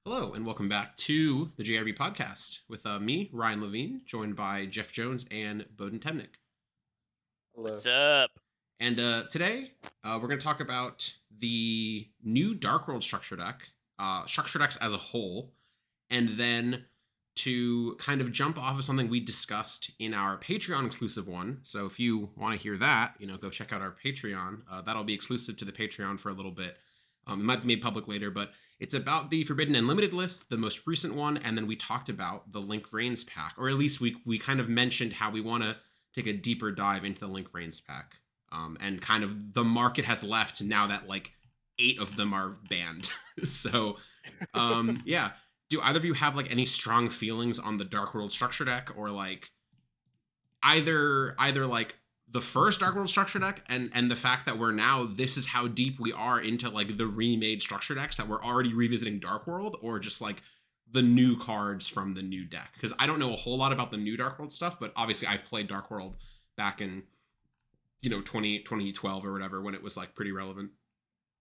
Hello, and welcome back to the JRB podcast with me, Ryan Levine, joined by Jeff Jones and Bohdan Temnyk. Hello. What's up? And today, we're going to talk about the new Dark World structure decks as a whole, and then to kind of jump off of something we discussed in our Patreon exclusive one. So if you want to hear that, go check out our Patreon. That'll be exclusive to the Patreon for a little bit. It might be made public later, but it's about the Forbidden and Limited list, the most recent one, and then we talked about the Link Vrains pack, or at least we kind of mentioned how we want to take a deeper dive into the Link Vrains pack, and kind of the market has left now that like 8 of them are banned. So, yeah. Do either of you have like any strong feelings on the Dark World structure deck, or like either like the first Dark World structure deck and the fact that this is how deep we are into like the remade structure decks, that we're already revisiting Dark World, or just like the new cards from the new deck? Because I don't know a whole lot about the new Dark World stuff, but obviously I've played Dark World back in 2012 or whatever, when it was like pretty relevant.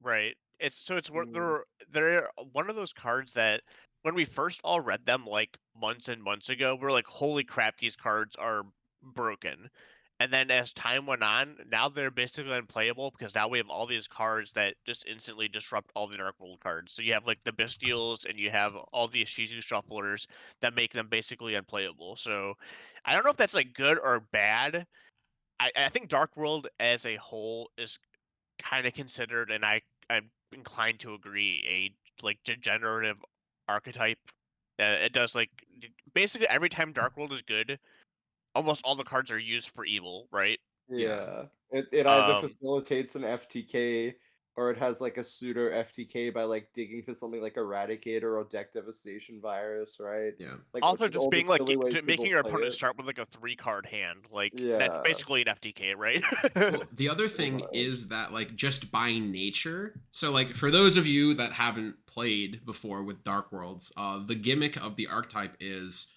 Right. It's one Mm. they're one of those cards that when we first all read them like months and months ago, we're like, holy crap, these cards are broken. And then as time went on, now they're basically unplayable because now we have all these cards that just instantly disrupt all the Dark World cards. So you have like the Bestials and you have all the Shizu Shufflers that make them basically unplayable. So I don't know if that's like good or bad. I think Dark World as a whole is kind of considered, and I'm inclined to agree, a like degenerative archetype. It does like basically every time Dark World is good, almost all the cards are used for evil, right? Yeah. Yeah. It either Um, facilitates an FTK or it has like a pseudo FTK by like digging for something like Eradicator or Deck Devastation Virus, right? Yeah. Like Also which is just all the being like silly ways making people your play opponent it. start with like a 3 card hand, like that's Yeah, basically an FTK, right? Well, the other pretty thing much. is that, like, just by nature, so, like, for those of you that haven't played before with Dark Worlds, the gimmick of the archetype is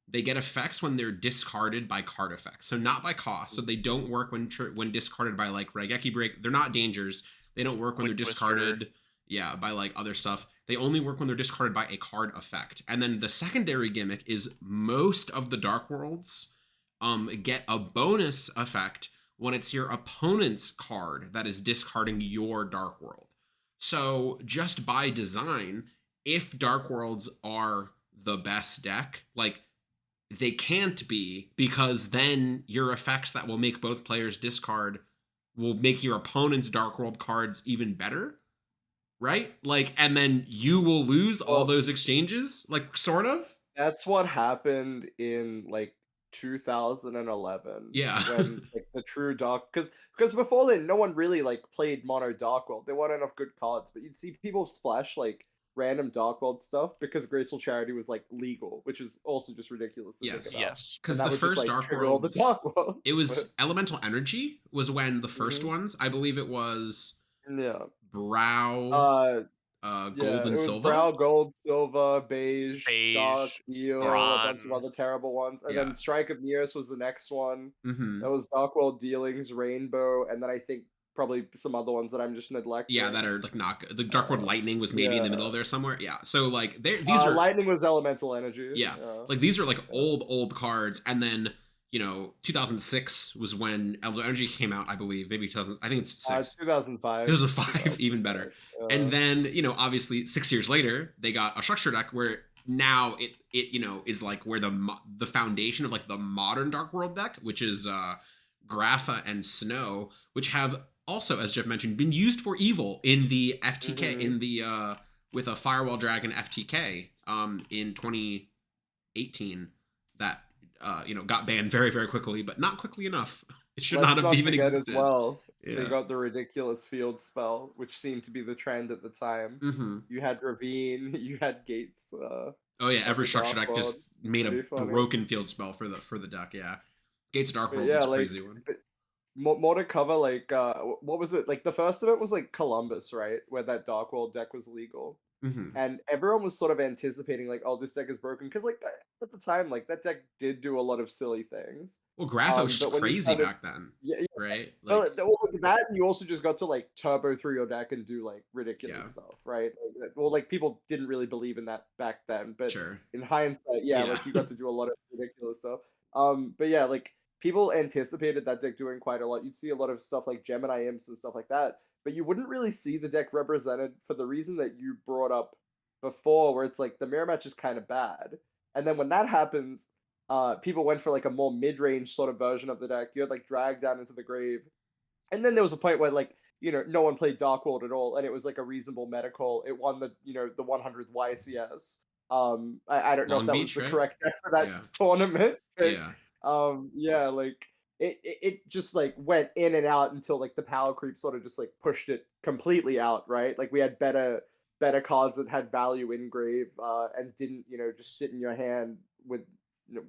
they get effects when they're discarded by card effects. So, not by cost. So, they don't work when discarded by, like, Raigeki Break. They're not dangers. They don't work when they're Quick Twister. discarded, yeah, by, like, other stuff. They only work when they're discarded by a card effect. And then the secondary gimmick is most of the Dark Worlds get a bonus effect when it's your opponent's card that is discarding your Dark World. So, just by design, if Dark Worlds are the best deck, like, they can't be, because then your effects that will make both players discard will make your opponent's Dark World cards even better, right? Like, and then you will lose all Well, those exchanges, like, sort of. that's what happened in like 2011 Yeah. when like the true dark because before then no one really like played mono dark world. There weren't enough good cards, but you'd see people splash like random dark world stuff because graceful charity was like legal, which is also just ridiculous to think Yes. about. Yes. And Because that the would just first like Dark trigger all the Worlds, dark worlds. it But was Elemental Energy was when the first mhm, ones. I believe it was yeah. Brow, Uh Gold, yeah, and it was Silva. brown, gold, silver, beige, dark, Beige, eel, a bunch of Brawn. other terrible ones, and Yeah. then Strike of Neos was the next one. That Hmm. was Dark World Dealings, Rainbow, and then I think probably some other ones that I'm just Yeah, that neglecting. are like not good. The Dark World Uh, Lightning was maybe in the middle yeah. of there somewhere. Yeah. So like these are, Lightning was elemental energy. yeah, Yeah, like these are like yeah. old cards. And then 2006 was when Elemental Energy came out. I believe maybe 2000. I think it's six. 2005. 2005, even better. 2005. And then, obviously 6 years later, they got a structure deck where now it is like where the foundation of like the modern Dark World deck, which is Grapha and Snow, which have also, as Jeff mentioned, been used for evil in the FTK, Hmm. in the with a Firewall Dragon FTK in 2018, that got banned very, very quickly, but not quickly enough. It should not Let's have not even forget as existed. well, they Yeah. got the ridiculous field spell, which seemed to be the trend at the time. Mm-hmm. You had Ravine, you had Gates Oh yeah, of every the structure Dark deck World. just made a Pretty funny. broken field spell for the deck. Yeah, Gates of Dark But World yeah, is a like crazy one. but more to cover, like what was it? Like the first of it was like Columbus, right? Where that Dark World deck was legal. Mm-hmm. and everyone was sort of anticipating like, oh, this deck is broken because like at the time like that deck did do a lot of silly things. Well, Graph was But when you crazy started, back then, yeah, right? well, Like, like that, and you also just got to like turbo through your deck and do like ridiculous yeah, stuff, right? Well, like people didn't really believe in that back then, but sure. in hindsight, yeah, Yeah. like you got to do a lot of ridiculous stuff. But yeah, like people anticipated that deck doing quite a lot. You'd see a lot of stuff like Gemini Imps and stuff like that, but you wouldn't really see the deck represented for the reason that you brought up before, where it's like the mirror match is kind of bad, and then when that happens, people went for like a more mid-range sort of version of the deck. You had like Drag Down into the Grave, and then there was a point where like no one played Dark World at all, and it was like a reasonable meta call. It won the the 100th YCS. I don't know if Long that was Beach, the right? correct deck for that Yeah. tournament, but Yeah. yeah, like it just like went in and out until like the power creep sort of just like pushed it completely out, right? Like we had better cards that had value in grave, and didn't just sit in your hand with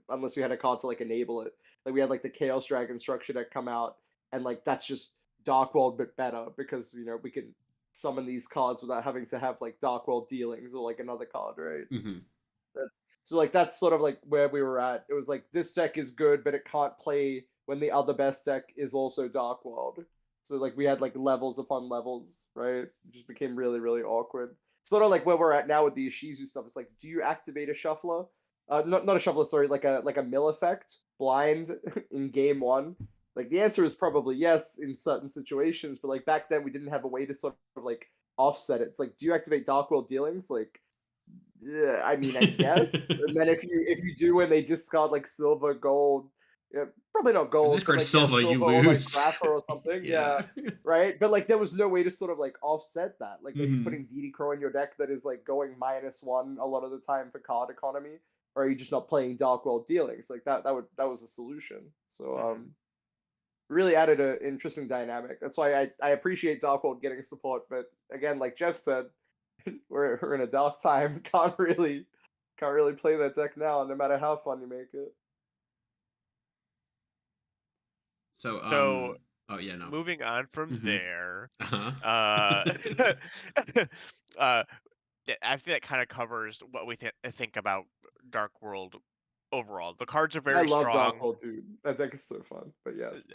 unless you had a card to like enable it. Like we had like the Chaos Dragon structure deck come out, and like that's just Dark World but better because we can summon these cards without having to have like Dark World dealings or like another card, right? Mm-hmm. So like that's sort of like where we were at. It was like this deck is good, but it can't play when the other best deck is also Dark World. So like we had like levels upon levels, right? It just became really, really awkward. Sort of like where we're at now with the Ishizu stuff. It's like, do you activate a shuffler? Not a shuffler, sorry, like a mill effect blind in game one. Like the answer is probably yes in certain situations, but like back then we didn't have a way to sort of like offset it. It's like, do you activate Dark World dealings? Like yeah, I mean, I guess. And then if you do when they discard like silver, gold, yeah, probably not If gold, this but card's like yeah, Silva, you silver or like lose. Grappa or something. Yeah. Yeah, right. But like there was no way to sort of like offset that. Like, are you Mm-hmm. putting DD Crow in your deck that is like going -1 a lot of the time for card economy, or are you just not playing Dark World dealings? Like that was a solution. So Mhm. really added an interesting dynamic. That's why I appreciate Dark World getting support. But again, like Jeff said, we're in a dark time. Can't really play that deck now, no matter how fun you make it. So, So oh yeah, no. moving on from Mm-hmm. there, Uh-huh. uh, uh, I think that kind of covers what we think about Dark World overall. The cards are I very love Dark strong. World, dude. That deck is so fun. But yes,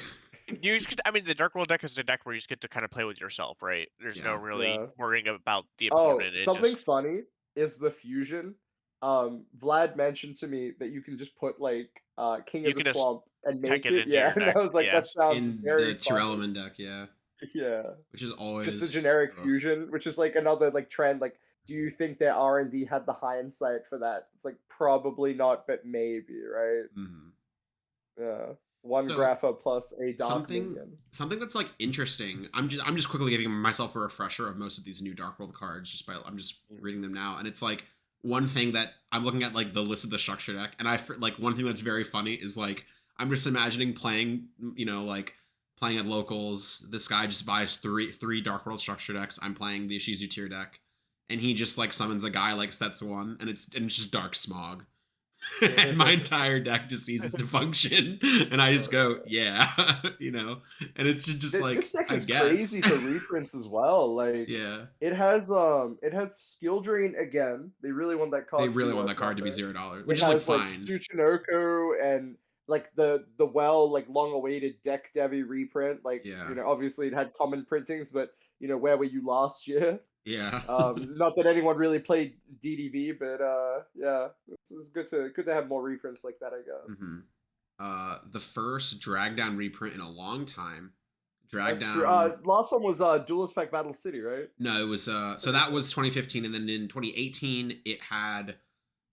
I mean, the Dark World deck is a deck where you just get to kind of play with yourself, right? There's no Yeah. really yeah. worrying about the Oh, opponent. It something just funny is the fusion. Vlad mentioned to me that you can just put like King you of the can just Swamp and tech make it it. into Yeah, your and I deck. was like, Yeah. that sounds In very the tier funny. element deck, yeah. Yeah. Which is Just a always generic ugh. fusion, which is like another like trend. Like, do you think their R&D had the hindsight for that? It's like probably not, but maybe, right? Mm-hmm. Yeah, one So grapha plus a dark something minion. something that's like interesting. I'm just quickly giving myself a refresher of most of these new Dark World cards. I'm just reading them now, and it's like one thing that I'm looking at like the list of the structure deck, and like one thing that's very funny is like I'm just imagining playing, like playing at locals. This guy just buys three Dark World structure decks. I'm playing the Ishizu tier deck, and he just like summons a guy like sets one, and it's just Dark Smog. And my entire deck just ceases to function, and I just go, Yeah. yeah, and it's just like, This deck I is guess. crazy for reprints as well. Like, Yeah, it has skill drain again. They really want that they card to be really want worth that card to be nothing. $0, which It is like has like fine. Tsuchinoko and like the well like long awaited deck Devi reprint. Like Yeah, obviously it had common printings, but where were you last year? yeah. Not that anyone really played DDV, but yeah, it's good to have more reprints like that, I guess. hmm The first drag down reprint in a long time. Drag That's true. down. Last one was Duelist Pack Battle City, right? No, it was so Pretty that sure. was 2015, and then in 2018 it had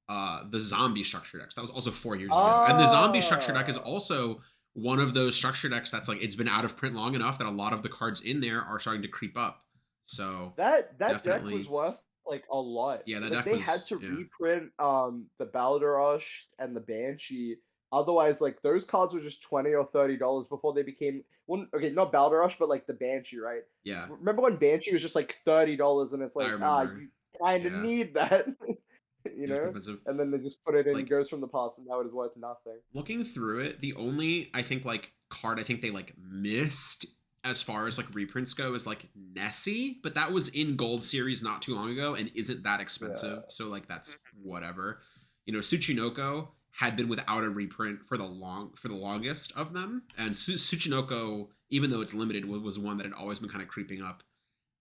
the zombie structure decks. That was also 4 years ago. And the zombie structure deck is Ah, also one of those structure decks that's like it's been out of print long enough that a lot of the cards in there are starting to creep up. So that deck was definitely, worth like a lot. yeah, that Like deck they had was, to yeah, reprint the Balderush and the Banshee. Otherwise, like those cards were just $20 or $30 before they became one. Okay, not Balderush, but like the Banshee, right? yeah. Remember when Banshee was just like $30, and it's I like remember, you kind of yeah, need that, it was expensive. and then they just put it in Like Ghost from the Past, and now it is worth nothing. looking through it, the only I think like card I think they like missed as far as like reprints go is like Nessie, but that was in Gold Series not too long ago and isn't that expensive. Yeah. So like that's whatever. Tsuchinoko had been without a reprint for the longest of them, and Tsuchinoko, even though it's limited, was one that had always been kind of creeping up.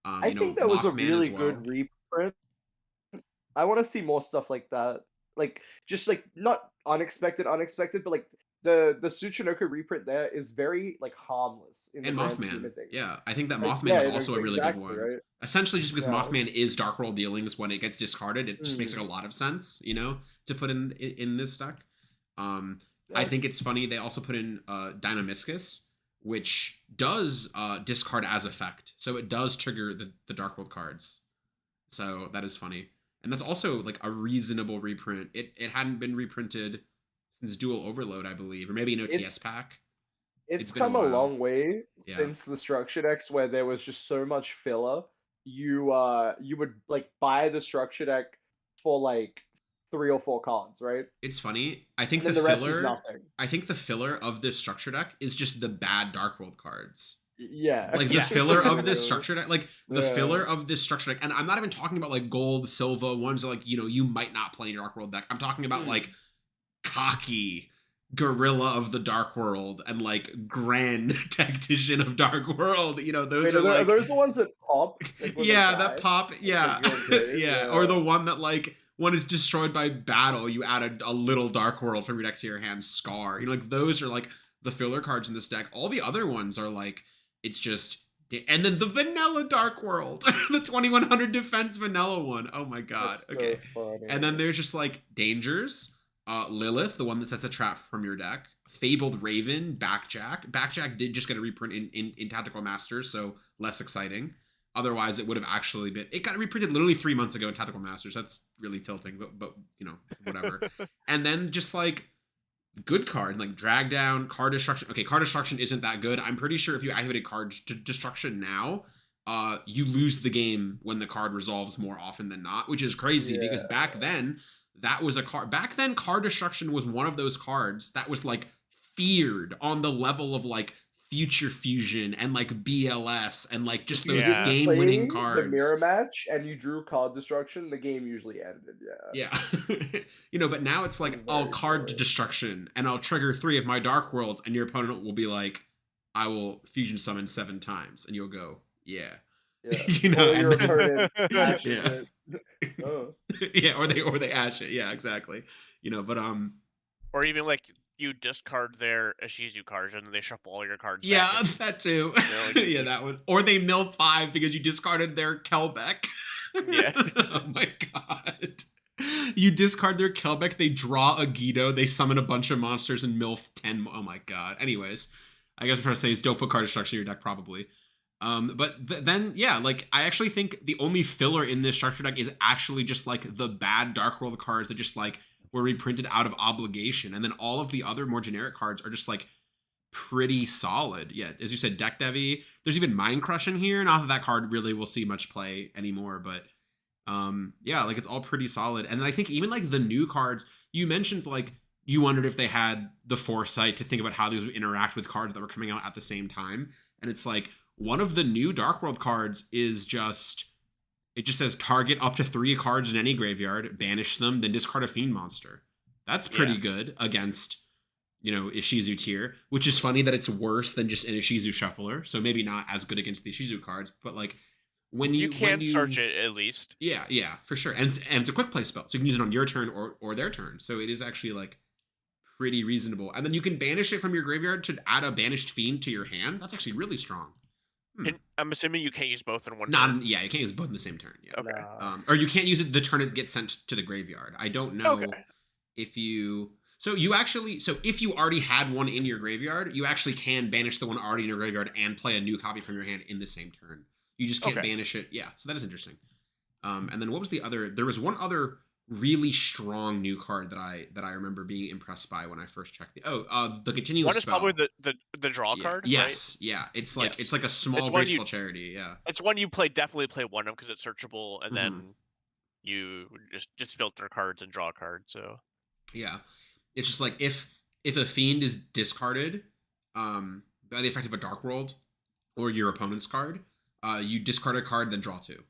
I think that was a Mothman really as well. good reprint. I want to see more stuff like that. Like just like not unexpected, but like the Tsuchinoko reprint there is very like harmless in the And grand scheme Mothman. of things. Yeah, I think that Like Mothman yeah, is also a really good exactly one. right. Essentially, just because Yeah. Mothman is Dark World dealings, when it gets discarded, it just makes Mm. like a lot of sense, to put in this deck. I Yeah. think it's funny they also put in Dynamiscus, which does discard as effect, so it does trigger the Dark World cards. So that is funny, and that's also like a reasonable reprint. It hadn't been reprinted since Dual Overload, I believe, or maybe an OTS It's pack. it's Been a come a while. long way Yeah. since the structure decks where there was just so much filler. You would like buy the structure deck for like 3 or 4 cards, right? It's funny. I think And then the the rest is filler. nothing. I think the filler of this structure deck is just the bad Dark World cards. Yeah. Like the Yes. filler of this Literally. structure deck, like the Yeah. filler of this structure deck, and I'm not even talking about like gold, silver ones that like you might not play in your Dark World deck. I'm talking about like cocky gorilla of the Dark World and like grand tactician of Dark World. Those Wait, are like those the ones that pop? Like, when they yeah, die? that pop, yeah, Like, real brave? yeah, or the one that like when it's destroyed by battle, you add a little Dark World from your deck to your hand. Scar, like those are like the filler cards in this deck. All the other ones are like it's just. And then the vanilla Dark World, the 2100 defense vanilla one. Oh my god. That's so Okay. funny. And then there's just like dangers. Lilith, the one that sets a trap from your deck. Fabled Raven, Backjack. Backjack did just get a reprint in Tactical Masters, so less exciting. Otherwise, it would have actually been. It got reprinted literally 3 months ago in Tactical Masters. That's really tilting, but whatever. And then just like good card, like drag down, card destruction. Okay, card destruction isn't that good. I'm pretty sure if you activated card destruction now, you lose the game when the card resolves more often than not, which is crazy because back then that was a card. Back then, card destruction was one of those cards that was like feared on the level of like Future Fusion and like BLS and like just those Yeah. game-winning The cards. mirror match and you drew card destruction, the game usually ended. Yeah. Yeah. But now it's like It's I'll very card silly. destruction and I'll trigger 3 of my Dark Worlds and your opponent will be like, I will fusion summon 7 times and you'll go, yeah. Yeah. Or and your then- opponent ashes Yeah. it. Oh. Yeah, or they ash it. Yeah, exactly. But Or even like you discard their Ishizu cards and they shuffle all your cards. yeah, back in. that too. like- Yeah, that one. Or they mill 5 because you discarded their Kelbeck. Yeah. Oh my god. You discard their Kelbeck, they draw a Guido, they summon a bunch of monsters and mill 10. Oh my god. Anyways, I guess what I'm trying to say is don't put card destruction in your deck, probably. But then, yeah, like, I actually think the only filler in this structure deck is actually just, like, the bad Dark World cards that just, like, were reprinted out of obligation. And then all of the other more generic cards are just, like, pretty solid. Yeah, as you said, Deck Devi. There's even Mind Crush in here. Not that card really will see much play anymore, but yeah, like, it's all pretty solid. And I think even, like, the new cards, you mentioned, like, you wondered if they had the foresight to think about how these would interact with cards that were coming out at the same time. And it's like, one of the new Dark World cards is just, it just says target up to 3 cards in any graveyard, banish them, then discard a Fiend monster. That's pretty good against, Ishizu tier, which is funny that it's worse than just an Ishizu shuffler. So maybe not as good against the Ishizu cards, but like when you search it at least. Yeah, for sure. And it's a quick play spell, so you can use it on your turn or their turn. So it is actually like pretty reasonable. And then you can banish it from your graveyard to add a banished Fiend to your hand. That's actually really strong. I'm assuming you can't use both in one turn. turn. Yeah, you can't use both in the same turn. Yeah. Okay. Or you can't use it the turn it gets sent to the graveyard. I don't know if you. So if you already had one in your graveyard, you actually can banish the one already in your graveyard and play a new copy from your hand in the same turn. You just can't banish it. Yeah, so that is interesting. And then what was the other? There was one other really strong new card that I remember being impressed by when I first checked the continuous one is spell. probably the draw card. Yes, right? yeah. It's like it's like a small graceful charity. Yeah, it's one you definitely play one of because it's searchable, and then you just build their cards and draw a card. So yeah, it's just like if a Fiend is discarded by the effect of a Dark World, or your opponent's card, you discard a card, then draw 2.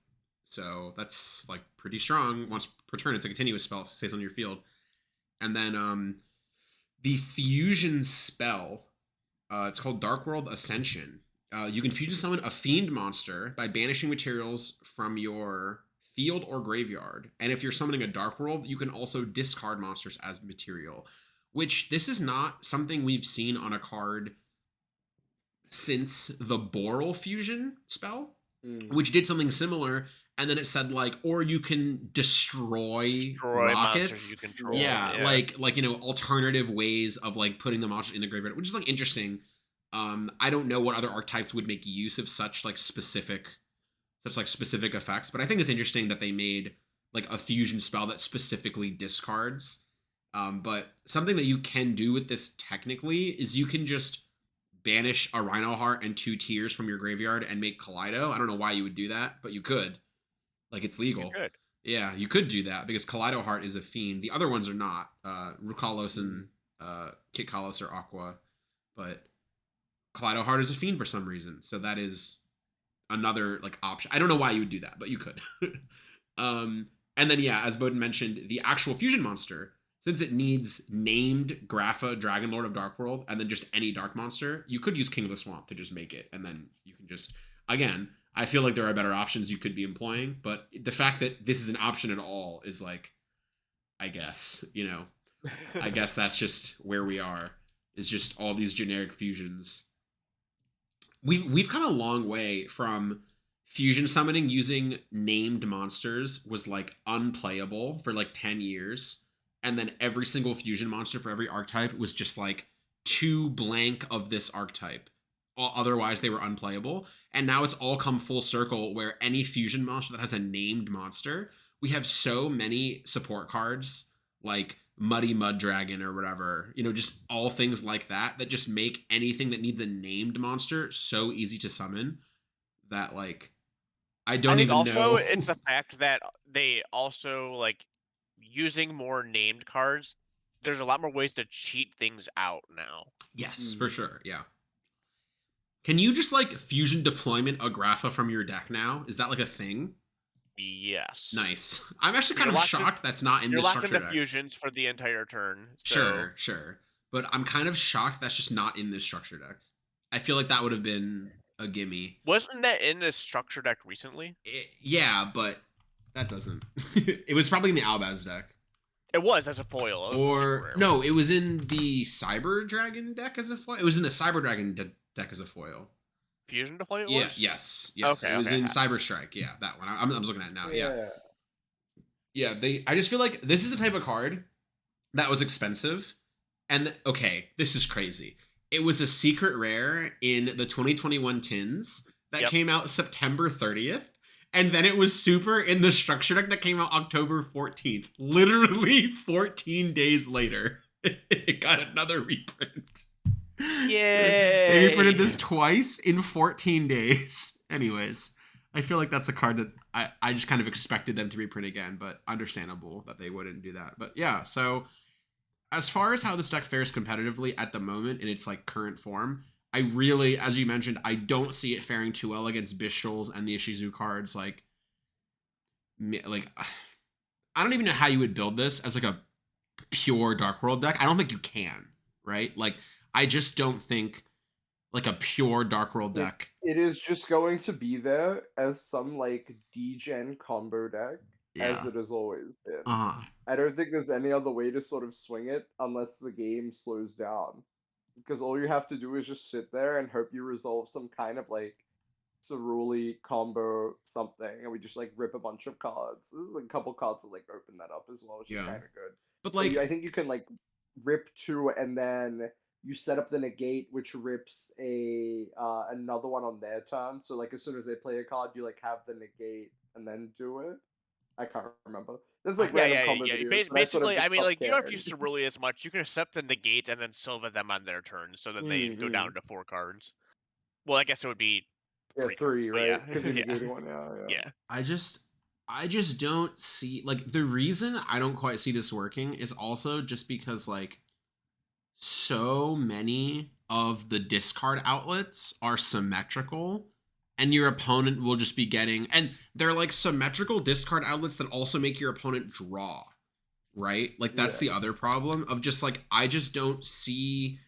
So that's like pretty strong. Once per turn, it's a continuous spell, it stays on your field. And then the fusion spell, it's called Dark World Ascension. You can fusion summon a fiend monster by banishing materials from your field or graveyard. And if you're summoning a Dark World, you can also discard monsters as material, which this is not something we've seen on a card since the Boral fusion spell, which did something similar. And then it said like, or you can destroy rockets. Monsters you control. Yeah, like you know, alternative ways of like putting the monster in the graveyard, which is like interesting. I don't know what other archetypes would make use of such specific effects, but I think it's interesting that they made like a fusion spell that specifically discards. But something that you can do with this technically is you can just banish a Rhino Heart and 2 Tears from your graveyard and make Kaleido. I don't know why you would do that, but you could. Like, it's legal. You could. Yeah, you could do that because Kaleido Heart is a fiend. The other ones are not. Rukalos and Kit Kalos are Aqua, but Kaleido Heart is a fiend for some reason. So that is another like option. I don't know why you would do that, but you could. And then yeah, as Bohdan mentioned, the actual fusion monster, since it needs named Grapha, Dragonlord of Darkworld, and then just any dark monster, you could use King of the Swamp to just make it, and then you can just again. I feel like there are better options you could be employing, but the fact that this is an option at all is like, I guess, you know, I guess that's just where we are. Is just all these generic fusions. We've come a long way from fusion summoning using named monsters was like unplayable for like 10 years, and then every single fusion monster for every archetype was just like too blank of this archetype. Otherwise they were unplayable, and now it's all come full circle where any fusion monster that has a named monster, we have so many support cards like Muddy Mud Dragon or whatever, you know, just all things like that just make anything that needs a named monster so easy to summon that like I don't even also know. It's the fact that they also like using more named cards. There's a lot more ways to cheat things out now. Yes, for sure. Yeah. Can you just like fusion deployment Agrafa from your deck now? Is that like a thing? Yes. Nice. I'm actually kind of shocked that's not in this structure deck. You're locked into fusions for the entire turn. So. Sure. But I'm kind of shocked that's just not in this structure deck. I feel like that would have been a gimme. Wasn't that in this structure deck recently? Yeah, but that doesn't. It was probably in the Albaz deck. It was as a foil. No, it was in the Cyber Dragon deck as a foil. It was in the Cyber Dragon deck as a foil. Fusion deployment? Yeah. Yes. Okay, it was in Cyber Strike. Yeah, that one. I'm looking at it now. Yeah. I just feel like this is a type of card that was expensive, and okay, this is crazy. It was a secret rare in the 2021 tins that came out September 30th. And then it was super in the structure deck that came out October 14th. Literally 14 days later, it got another reprint. Yay! They reprinted this twice in 14 days. Anyways, I feel like that's a card that I just kind of expected them to reprint again, but understandable that they wouldn't do that. But yeah, so as far as how this deck fares competitively at the moment in its like current form, I really, as you mentioned, I don't see it faring too well against Bistals and the Ishizu cards. Like, I don't even know how you would build this as like a pure Dark World deck. I don't think you can, right? Like, I just don't think like a pure Dark World deck. It is just going to be there as some like degen combo deck, as it has always been. I don't think there's any other way to sort of swing it unless the game slows down. Because all you have to do is just sit there and hope you resolve some kind of like Ceruli combo something, and we just like rip a bunch of cards. This is a couple cards that like open that up as well, which is kind of good. But like, I think you can like rip 2, and then you set up the negate, which rips another one on their turn. So like as soon as they play a card, you like have the negate and then do it. I can't remember. There's like random combo videos, basically, I mean, like you don't have to use Ceruli as much. You can accept the negate and then Silva them on their turn, so that they go down to 4 cards. Well, I guess it would be 3 cards, right? Because you negated one, yeah. I just don't see like the reason I don't quite see this working is also just because like so many of the discard outlets are symmetrical, and your opponent will just be getting, and they're like symmetrical discard outlets that also make your opponent draw, right? Like that's the other problem of just like I don't see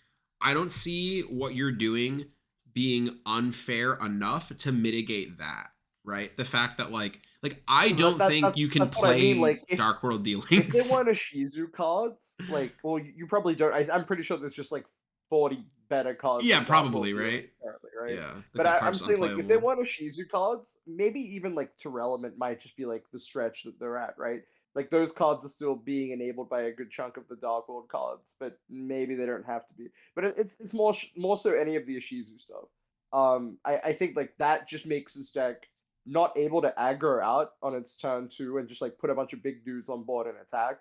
what you're doing being unfair enough to mitigate that, right? The fact that like I don't think you can that's what I mean. play Like Dark World if they Dealings. weren't a Shizu cards, like, well, you probably don't. I'm pretty sure there's just like 40 better cards. Yeah, than Dark probably, World right? Dealings currently, right? Yeah, like But that I'm card's saying, like, if they unplayable. weren't a Shizu cards, maybe even like Terelement might just be like the stretch that they're at, right? Like those cards are still being enabled by a good chunk of the Dark World cards, but maybe they don't have to be. But it's more so any of the Ishizu stuff. I think like that just makes this deck not able to aggro out on its turn two and just like put a bunch of big dudes on board and attack.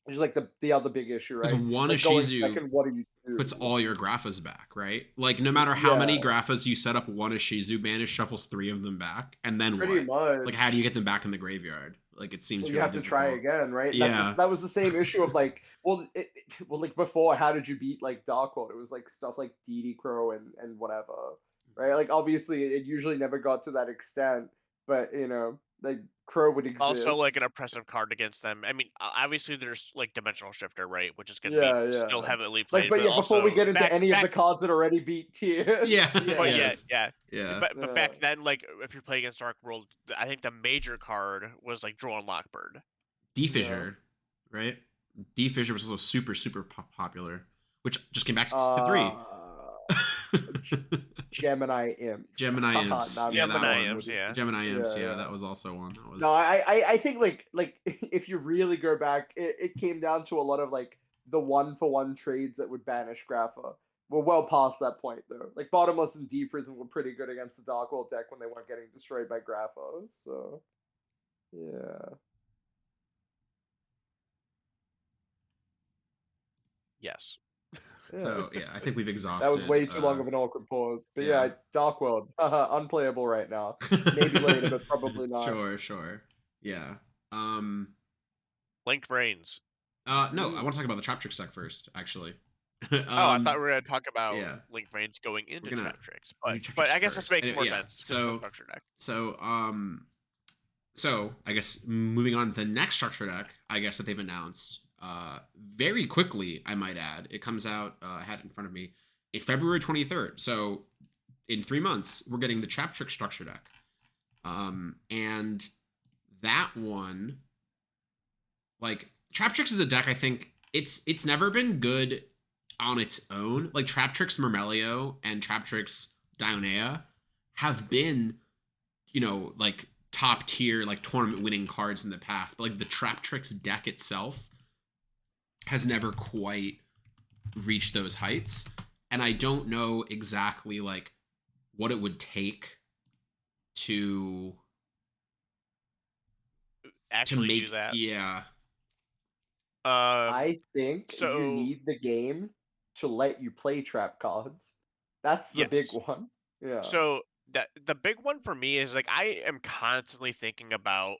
Which is like the other big issue, Because right? one Like going Ishizu second, what do you puts do? all your Graphas back, right? Like no matter how Yeah, many Graphas you set up, one Ishizu banish shuffles 3 of them back, and then pretty what? Like how do you much. get them back in the graveyard? Like it seems Well, you really have to try difficult. again, right? Yeah. That was the same issue of like, well, like before, how did you beat like Darkhold? It was like stuff like DD Crow and whatever, right? Like obviously, it usually never got to that extent, but like Crow would Also, like an exist. oppressive card against them. I mean, obviously there's like Dimensional Shifter, right, which is going to be Yeah, still yeah. heavily Like, played, but but yeah, before we also get into back any of the back. cards that already beat Yeah. tiers, But yeah, yeah, Yes. yeah. Yeah. But yeah. back then, like if you're playing against Dark World, I think the major card was like Draw and Lockbird. Yeah. D-Fissure, right? D-Fissure was also super popular, which just came back to 3. Uh, Gemini Imps. Gemini Haha, Imps. now Yeah, that's that Gemini funny. one. Imps, yeah. Gemini Imps. Yeah, Yeah, yeah. that was also one. That was. No, I think like if you really go back, it came down to a lot of like the 1-for-1 trades that would banish Grapha. We're well past that point though. Like Bottomless and D Prison were pretty good against the Dark World deck when they weren't getting destroyed by Grapha. So yeah. Yes. Yeah. So yeah, I think we've That was exhausted. way too long of an awkward pause. But Yeah. yeah, Dark World. Unplayable right now. Maybe later, but probably not. Sure. Yeah. Link Vrains. No, I want to talk about the Traptrix deck first, actually. Oh, I thought we were going to talk about Yeah. Link Vrains going into We're gonna Traptrix, do but Traptrix I guess this first. makes Anyway, more yeah. sense because it's a structure deck. So I guess moving on to the next structure deck, I guess that they've announced very quickly, I might add. It comes out, I had it in front of me, February 23rd. So in 3 months, we're getting the Traptrix structure deck. And that one, like Traptrix is a deck I think it's never been good on its own. Like Traptrix Myrmelio and Traptrix Dionea have been, like top tier, like tournament winning cards in the past. But like the Traptrix deck itself has never quite reached those heights. And I don't know exactly like what it would take to Actually make do that. Yeah. I think you So need the game to let you play trap cards. That's the big yes. one. Yeah. So the big one for me is like I am constantly thinking about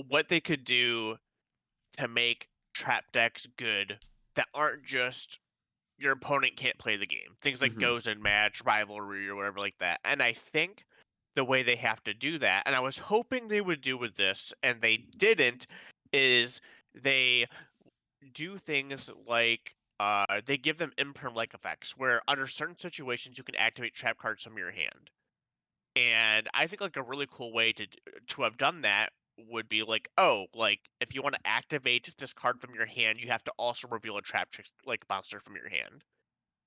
what they could do to make trap decks good that aren't just your opponent can't play the game. Things like Mhm. goes and match, rivalry, or whatever like that. And I think the way they have to do that, and I was hoping they would do with this, and they didn't, is they do things like they give them imperm like effects where under certain situations you can activate trap cards from your hand. And I think like a really cool way to have done that would be like, oh, like if you want to activate this card from your hand, you have to also reveal a trap trick like monster from your hand.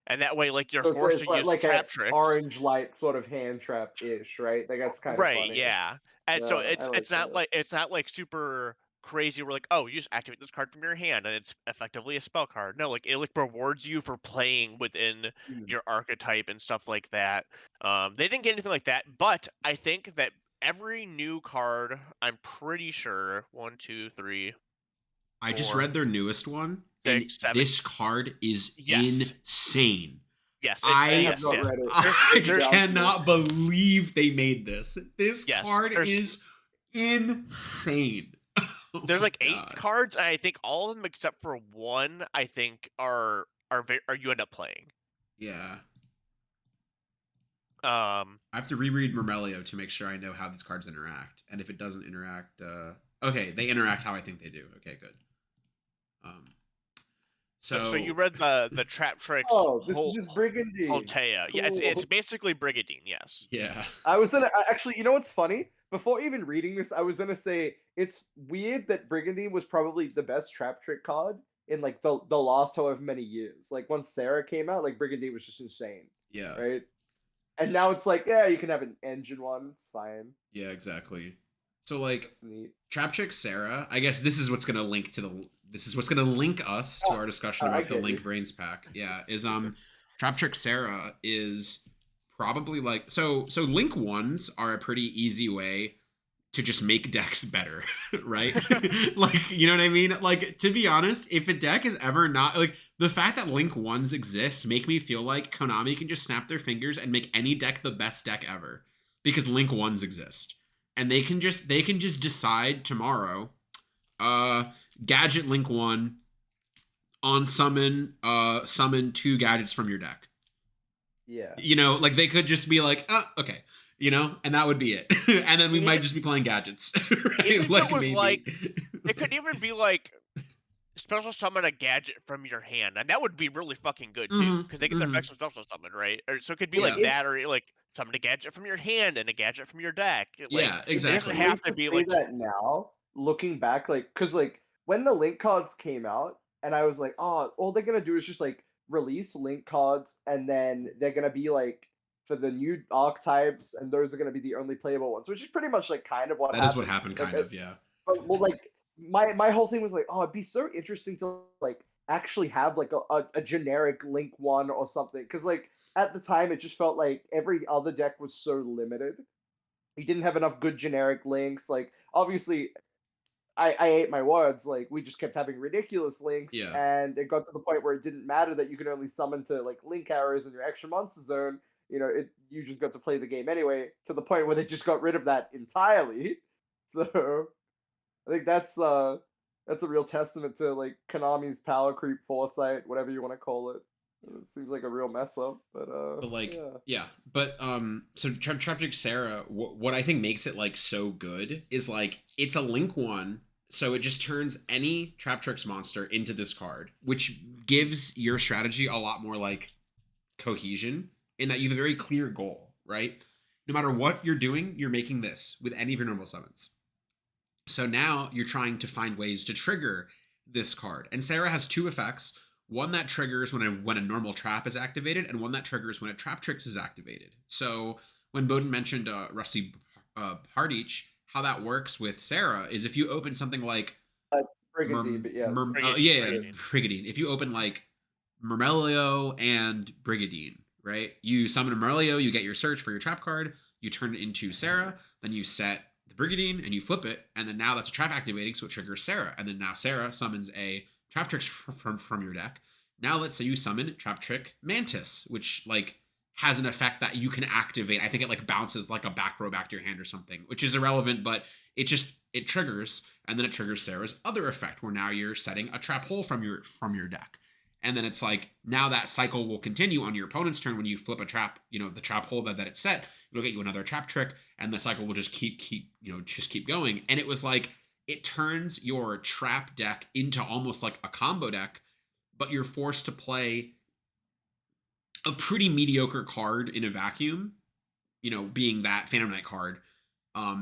And that way, like you're So forced it's to use like a trap tricks. orange light sort of hand trap ish, right? Like that's kind of Right, funny. yeah. And so Yeah, I like that. it's not like super crazy. We're like, oh, you just activate this card from your hand, and it's effectively a spell card. No, like it like rewards you for playing within Hmm. your archetype and stuff like that. They didn't get anything like that, but I think that every new card, I'm pretty sure, 1, 2, 3, I just 4, read their newest one, and 6, 7. this card is Yes, insane. yes, it's I have I yes, not yes. read it. I Break it down to me. cannot believe they made this. This Yes, card is insane. Oh there's my like 8 god. cards, and I think all of them except for one, I think are you end up playing. Yeah. I I have to reread Murmelio to make sure I know how these cards interact. And if it doesn't interact, okay, they interact how I think they do. Okay, good. Um, so you so read the Traptrix Oh, this is just Brigandine. Holtea. Yeah, Cool. it's basically Brigadine. Yes. yeah, I was gonna actually, you know what's funny? Before even reading this, I was gonna say it's weird that Brigandine was probably the best trap trick card in like the last however many years. Like once Sarah came out, like Brigandine was just insane, yeah, right? And now it's like, yeah, you can have an engine one, it's fine. yeah, exactly. So like That's neat. Traptrix Sarah, I guess this is what's gonna link to the this is what's gonna link us to our discussion I about the get Link you. Vrains pack. Yeah, is Traptrix Sarah is probably like so Link ones are a pretty easy way to just make decks better, right? Like, you know what I mean? Like, to be honest, if a deck is ever not like the fact that Link ones exist make me feel like Konami can just snap their fingers and make any deck the best deck ever because Link ones exist. And they can just decide tomorrow, uh gadget Link 1 on summon 2 gadgets from your deck. Yeah. You know, like they could just be like, okay, you know, and that would be it. And then we might just be playing gadgets, right? Even if Like it was maybe. like, it could even be like special summon a gadget from your hand, and that would be really fucking good too, Mhm, because they get their mhm. effects from special summon, right? Or so it could be Yeah, like It's that, or like summon a gadget from your hand and a gadget from your deck. Like yeah, it's it doesn't exactly. funny have to to be say like that now, looking back, like, cause like when the link cards came out, and I was like, oh, all they're gonna do is just like release link cards, and then they're gonna be like for the new archetypes, and those are gonna be the only playable ones, which is pretty much like kind of what That is what happened. happened, Like, kind of. Yeah, but well, like my whole thing was like, oh, it'd be so interesting to like actually have like a generic link one or something, because like at the time it just felt like every other deck was so limited. You didn't have enough good generic links. Like obviously, I ate my words. Like we just kept having ridiculous links, yeah. and it got to the point where it didn't matter that you could only summon to like link arrows in your extra monster zone. You know, you just got to play the game anyway. To the point where they just got rid of that entirely. So I think that's a real testament to like Konami's power creep foresight, whatever you want to call it. It seems like a real mess up, but But like, yeah. yeah. But so Traptrix Sarah, what I think makes it like so good is like it's a Link 1, so it just turns any Traptrix monster into this card, which gives your strategy a lot more like cohesion in that you have a very clear goal, right? No matter what you're doing, you're making this with any of your normal summons. So now you're trying to find ways to trigger this card. And Sarah has 2 effects. One that triggers when a normal trap is activated, and one that triggers when a Traptrix is activated. So when Bohdan mentioned Rusty Hardich, how that works with Sarah is if you open something like Brigandine, but yes. Brigadine. Brigadine. If you open like Murmelio and Brigadine, right? You summon a Murmelio, you get your search for your trap card, you turn it into Sarah, then you set the Brigadine and you flip it, and then now that's a trap activating, so it triggers Sarah, and then now Sarah summons a Traptrix from your deck. Now let's say you summon Traptrix Mantis, which like has an effect that you can activate. I think it like bounces like a back row back to your hand or something, which is irrelevant, but it triggers, and then it triggers Sarah's other effect, where now you're setting a trap hole from your deck. And then it's like now that cycle will continue on your opponent's turn when you flip a trap, you know, the trap hole that it's set, it'll get you another trap trick, and the cycle will just keep going. And it was like it turns your trap deck into almost like a combo deck, but you're forced to play a pretty mediocre card in a vacuum, you know, being that Phantom Knight card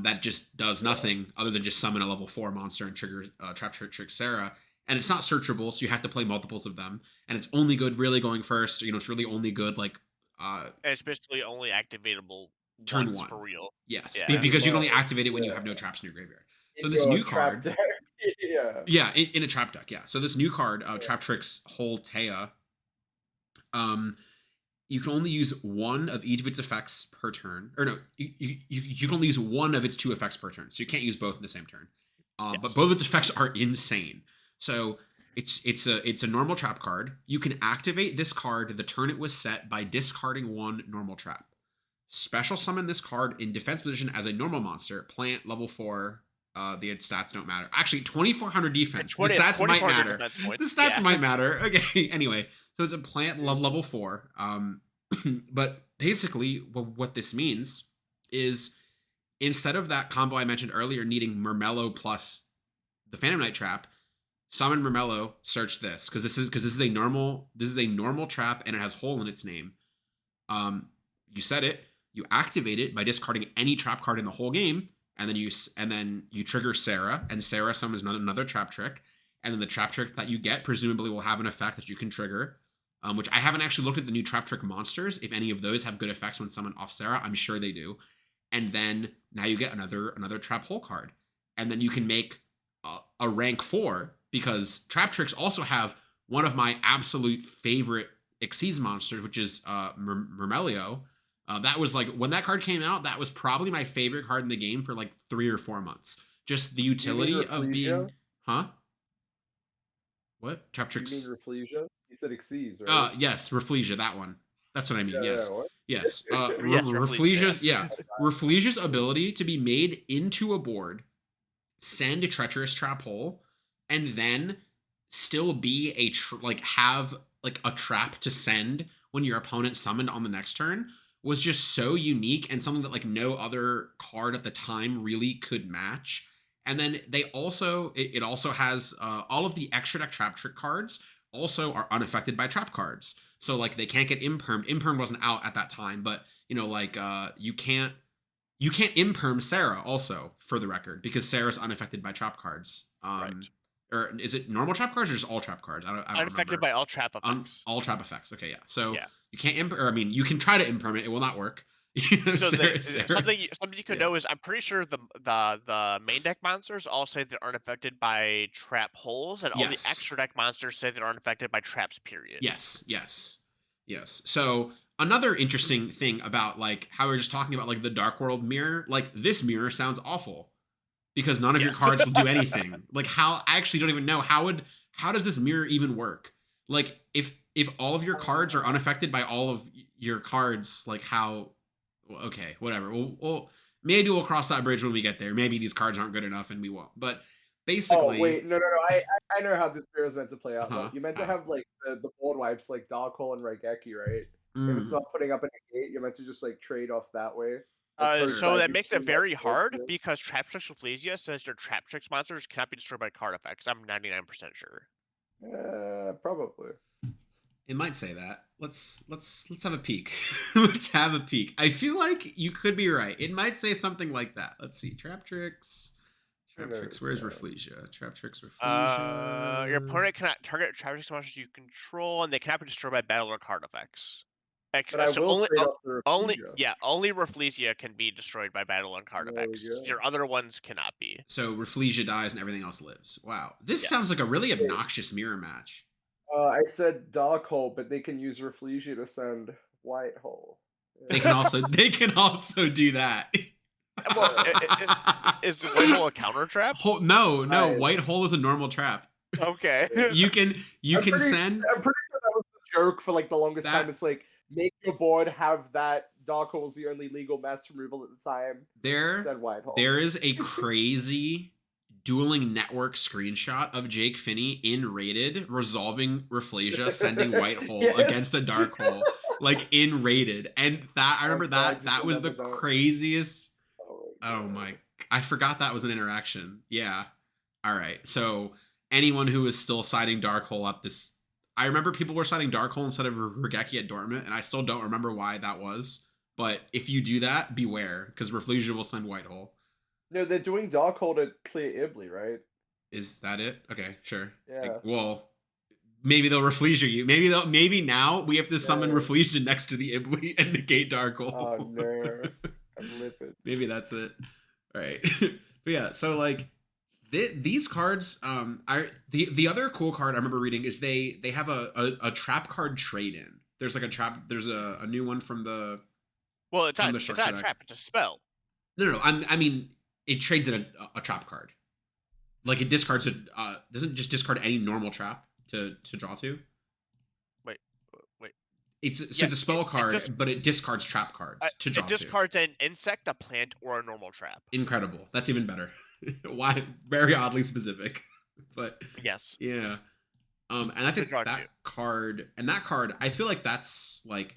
that just does nothing other than just summon a level 4 monster and trigger Traptrix Sarah. And it's not searchable, so you have to play multiples of them. And it's only good really going first. You know, it's really only good like And it's basically only activatable turn once 1. for real. Yes, Yeah. because you can only Much, activate it when you yeah. have no traps in your graveyard. So In this your new trap card, deck. Yeah. yeah, in a trap deck, yeah. So this new card, Traptrix Holtea, you can only use one of each of its effects per turn. Or no, you can only use one of its 2 effects per turn. So you can't use both in the same turn. But Yes. both of its effects are insane. So it's a normal trap card. You can activate this card the turn it was set by discarding 1 normal trap. Special summon this card in defense position as a normal monster, plant level 4, The stats don't matter. Actually, 2400 defense. The 20 stats might 2400 matter. defense The points. stats Yeah. might matter. Okay. Anyway, so it's a plant level 4. But basically, what this means is instead of that combo I mentioned earlier needing Murmello plus the Phantom Knight trap, summon Murmello, search this because this is a normal trap and it has hole in its name. You set it, you activate it by discarding any trap card in the whole game, and then you trigger Sarah, and Sarah summons another Traptrix, and then the Traptrix that you get presumably will have an effect that you can trigger. Which I haven't actually looked at the new Traptrix monsters. If any of those have good effects when summoned off Sarah, I'm sure they do. And then now you get another trap hole card, and then you can make a rank 4 because Traptrix also have one of my absolute favorite Xyz monsters, which is Murmello. That was like when that card came out, that was probably my favorite card in the game for like 3 or 4 months. Just the utility of being, huh? What? Traptrix? You mean Rafflesia? You said Xyz, right? Yes, Rafflesia, that one. That's what I mean. Yes. Yes. Yes, Rafflesia's, yes. yeah. Rafflesia's ability to be made into a board, send a treacherous trap hole, and then still be have like a trap to send when your opponent summoned on the next turn was just so unique and something that like no other card at the time really could match. And then it also has all of the extra deck Traptrix cards also are unaffected by trap cards. So like they can't get impermed. Imperm wasn't out at that time, but you can't imperm Sarah also, for the record, because Sarah's unaffected by trap cards. Right. Or is it normal trap cards or just all trap cards? I don't Unaffected remember. by all trap effects. All trap effects. Okay, yeah. So Yeah. you can't you can try to imperm it. It will not work. So Sarah- something you could know is I'm pretty sure the main deck monsters all say they aren't affected by trap holes, and all the Yes. extra deck monsters say they aren't affected by traps. Period. Yes. So another interesting thing about like how we were just talking about like the Dark World mirror, like this mirror sounds awful because none of your Yes. cards will do anything. Like how I actually don't even know how does this mirror even work? Like if all of your cards are unaffected by all of your cards, like how? Okay, whatever. Maybe we'll cross that bridge when we get there. Maybe these cards aren't good enough and we won't. But basically, Oh wait, no. I know how this mirror is meant to play out. Uh-huh. You meant to have like the board wipes like Dark Hole and Raigeki, right? Mm. If it's not putting up a negate, you're meant to just like trade off that way. So that makes it very hard because Traptrix Rafflesia says your Traptrix monsters cannot be destroyed by card effects. I'm 99% sure. Probably. It might say that. Let's have a peek. Let's have a peek. I feel like you could be right. It might say something like that. Let's see. Traptrix. Where's Rafflesia? Traptrix Rafflesia. Your opponent cannot target Traptrix monsters you control, and they cannot be destroyed by battle or card effects. But I will trade off the Rafflesia. Only Rafflesia can be destroyed by battle and card effects. Your other ones cannot be. So Rafflesia dies and everything else lives. Wow. This sounds like a really obnoxious mirror match. I said Dark Hole, but they can use Rafflesia to send White Hole. Yeah. They can also do that. Well, is White Hole a counter trap? No. White Hole is a normal trap. Okay. You can send. I'm pretty sure that was the joke for like the longest time. It's like make your board have that Dark Hole's the only legal mass removal at the time. Instead White Hole. There is a crazy Dueling Network screenshot of Jake Finney in Rated resolving Rafflesia sending White Hole against a Dark Hole, like in Rated, and that I remember that was the craziest. Oh my! I forgot that was an interaction. Yeah. All right. So anyone who is still citing Dark Hole at this, I remember people were citing Dark Hole instead of Raigeki at Dortmund, and I still don't remember why that was. But if you do that, beware, because Rafflesia will send White Hole. No, they're doing Dark Hole to clear Ibli, right? Is that it? Okay, sure. Yeah. Well, maybe they'll Rafflesia you. Maybe now we have to summon Rafflesia next to the Ibli and negate Dark Hole. Oh no, I'm livid. Maybe that's it. All right. But yeah, so like these cards, are the other cool card I remember reading is they have a trap card trade in. There's like a trap. There's a new one from the. Well, it's not a trap. It's a spell. No. I mean. It trades in a trap card. Like it discards it. Doesn't just discard any normal trap to draw to. Wait. It's a spell card, but it discards trap cards to draw to. It discards an insect, a plant, or a normal trap. Incredible. That's even better. Why? Very oddly specific, but Yes. yeah. And I To think draw two. that card, I feel like that's like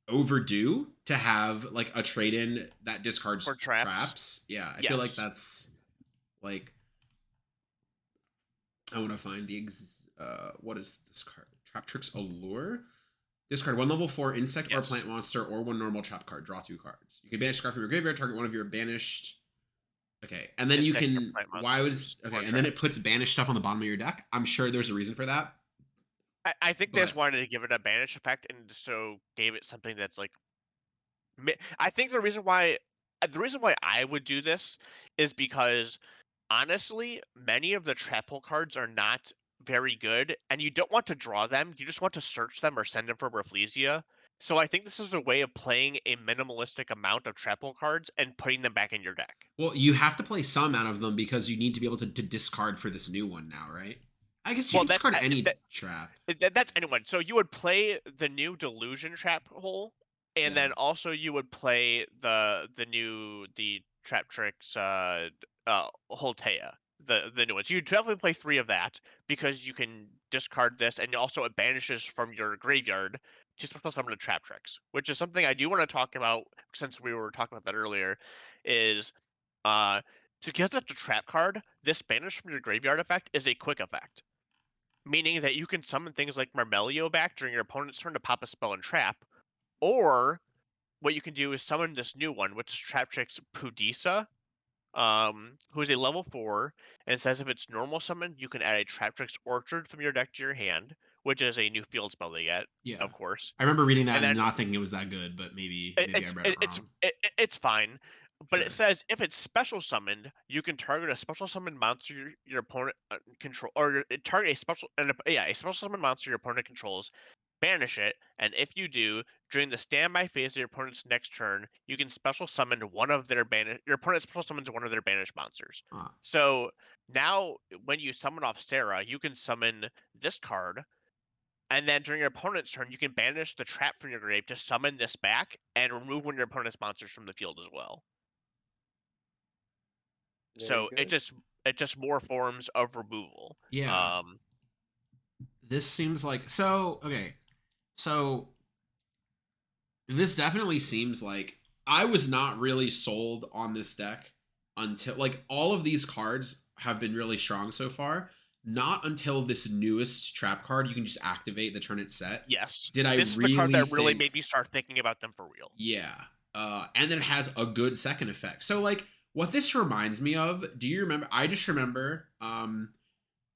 overdue to have like a trade in that For discards traps. traps. Yeah, I feel like Yes. that's like I want to find what is this card? Traptrix Allure. This card, one level 4 insect or Yes. plant monster, or one normal trap card. Draw 2 cards. You can banish a card from your graveyard. Target one of your banished. Okay, and then you Insect or can. plant Why would monsters or okay? And then it traps. puts banished stuff on the bottom of your deck. I'm sure there's a reason for that, I think they just but wanted to give it a banish effect and so gave it something that's like. I think the reason why I would do this is because honestly, many of the trap hole cards are not very good, and you don't want to draw them. You just want to search them or send them for Rafflesia. So I think this is a way of playing a minimalistic amount of trap hole cards and putting them back in your deck. well, you have to play some out of them because you need to be able to discard for this new one now, right? I guess you Well, can discard any trap. that's anyone. So you would play the new Delusion trap hole, and Yeah, then also you would play the Traptrix Holtea, the new ones. You definitely play 3 of that because you can discard this, and also it banishes from your graveyard to special summon a Traptrix, which is something I do want to talk about since we were talking about that earlier. Is uh to get the trap card, this banish from your graveyard effect is a quick effect, meaning that you can summon things like Marmelio back during your opponent's turn to pop a spell and trap, or what you can do is summon this new one, which is Traptrix Pudisa, who is a level 4, and it says if it's normal summon, you can add a Traptrix Orchard from your deck to your hand, which is a new field spell they get, yeah. of course. I remember reading that And and then not thinking it was that good, but maybe I read it wrong. it's fine, but it Sure. says if it's special summoned, you can target a special summoned monster your opponent control, or target a a special summoned monster your opponent controls, banish it, and if you do, during the standby phase of your opponent's next turn, you can special summon one of their your opponent special summons one of their banished monsters. Ah, So now when you summon off Sarah, you can summon this card, and then during your opponent's turn, you can banish the trap from your grave to summon this back and remove one of your opponent's monsters from the field as well. Very So good. it just more forms of removal. yeah. Um, This seems like so. Okay, so this definitely seems like I was not really sold on this deck until like all of these cards have been really strong so far. Not until this newest trap card you can just activate the turn it's set. yes, Did I this is the card really that really think, made me start thinking about them for real. yeah. And then it has a good second effect. So like what this reminds me of, do you remember? I just remember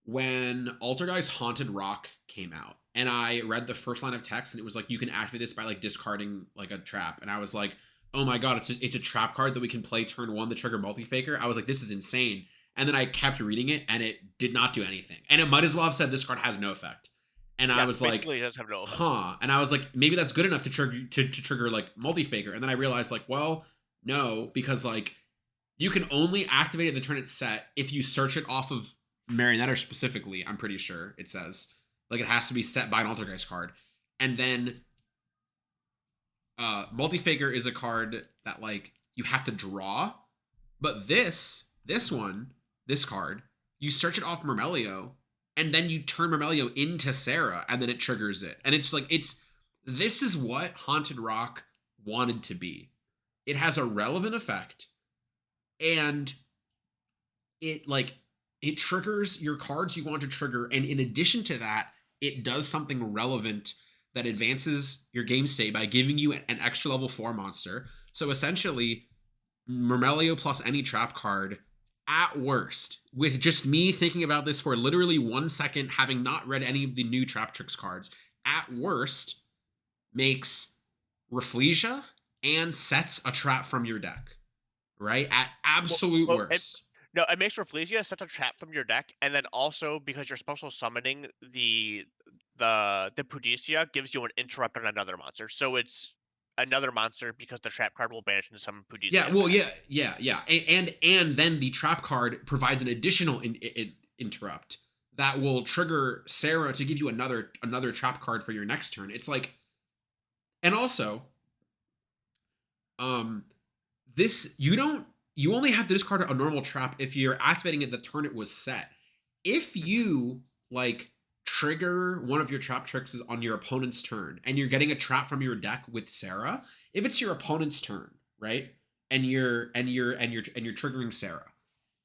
when Altergeist Haunted Rock came out, and I read the first line of text, and it was like you can activate this by like discarding like a trap, and I was like, oh my god, it's a trap card that we can play turn 1 to trigger multi-faker. I was like, this is insane. And then I kept reading it, and it did not do anything, and it might as well have said this card has no effect. And I Yes, was like, basically it does have no effect. huh. And I was like, maybe that's good enough to trigger to trigger like multi-faker. And then I realized like, well, no, because like you can only activate it the turn it's set if you search it off of Marionetta specifically. I'm pretty sure it says like it has to be set by an Altergeist card, and then multi-faker is a card that like you have to draw. But this card, you search it off Myrmelio, and then you turn Myrmelio into Sarah, and then it triggers it. And it's like this is what Haunted Rock wanted to be. It has a relevant effect, and it triggers your cards you want to trigger, and in addition to that, it does something relevant that advances your game state by giving you an extra level 4 monster. So essentially, Myrmelio plus any trap card at worst, with just me thinking about this for literally 1 second, having not read any of the new Traptrix cards, at worst makes Rafflesia and sets a trap from your deck. Right? At absolute worst. No, it makes Rafflesia such a trap from your deck, and then also because you're special summoning the Pudisia gives you an interrupt on another monster. So it's another monster because the trap card will banish and summon Pudisia. Yeah, well, back. yeah. And then the trap card provides an additional interrupt that will trigger Sarah to give you another trap card for your next turn. It's like, and also, this you don't you only have to discard a normal trap if you're activating it the turn it was set. If you like trigger one of your Traptrix on your opponent's turn and you're getting a trap from your deck with Sarah, if it's your opponent's turn, right? And you're triggering Sarah,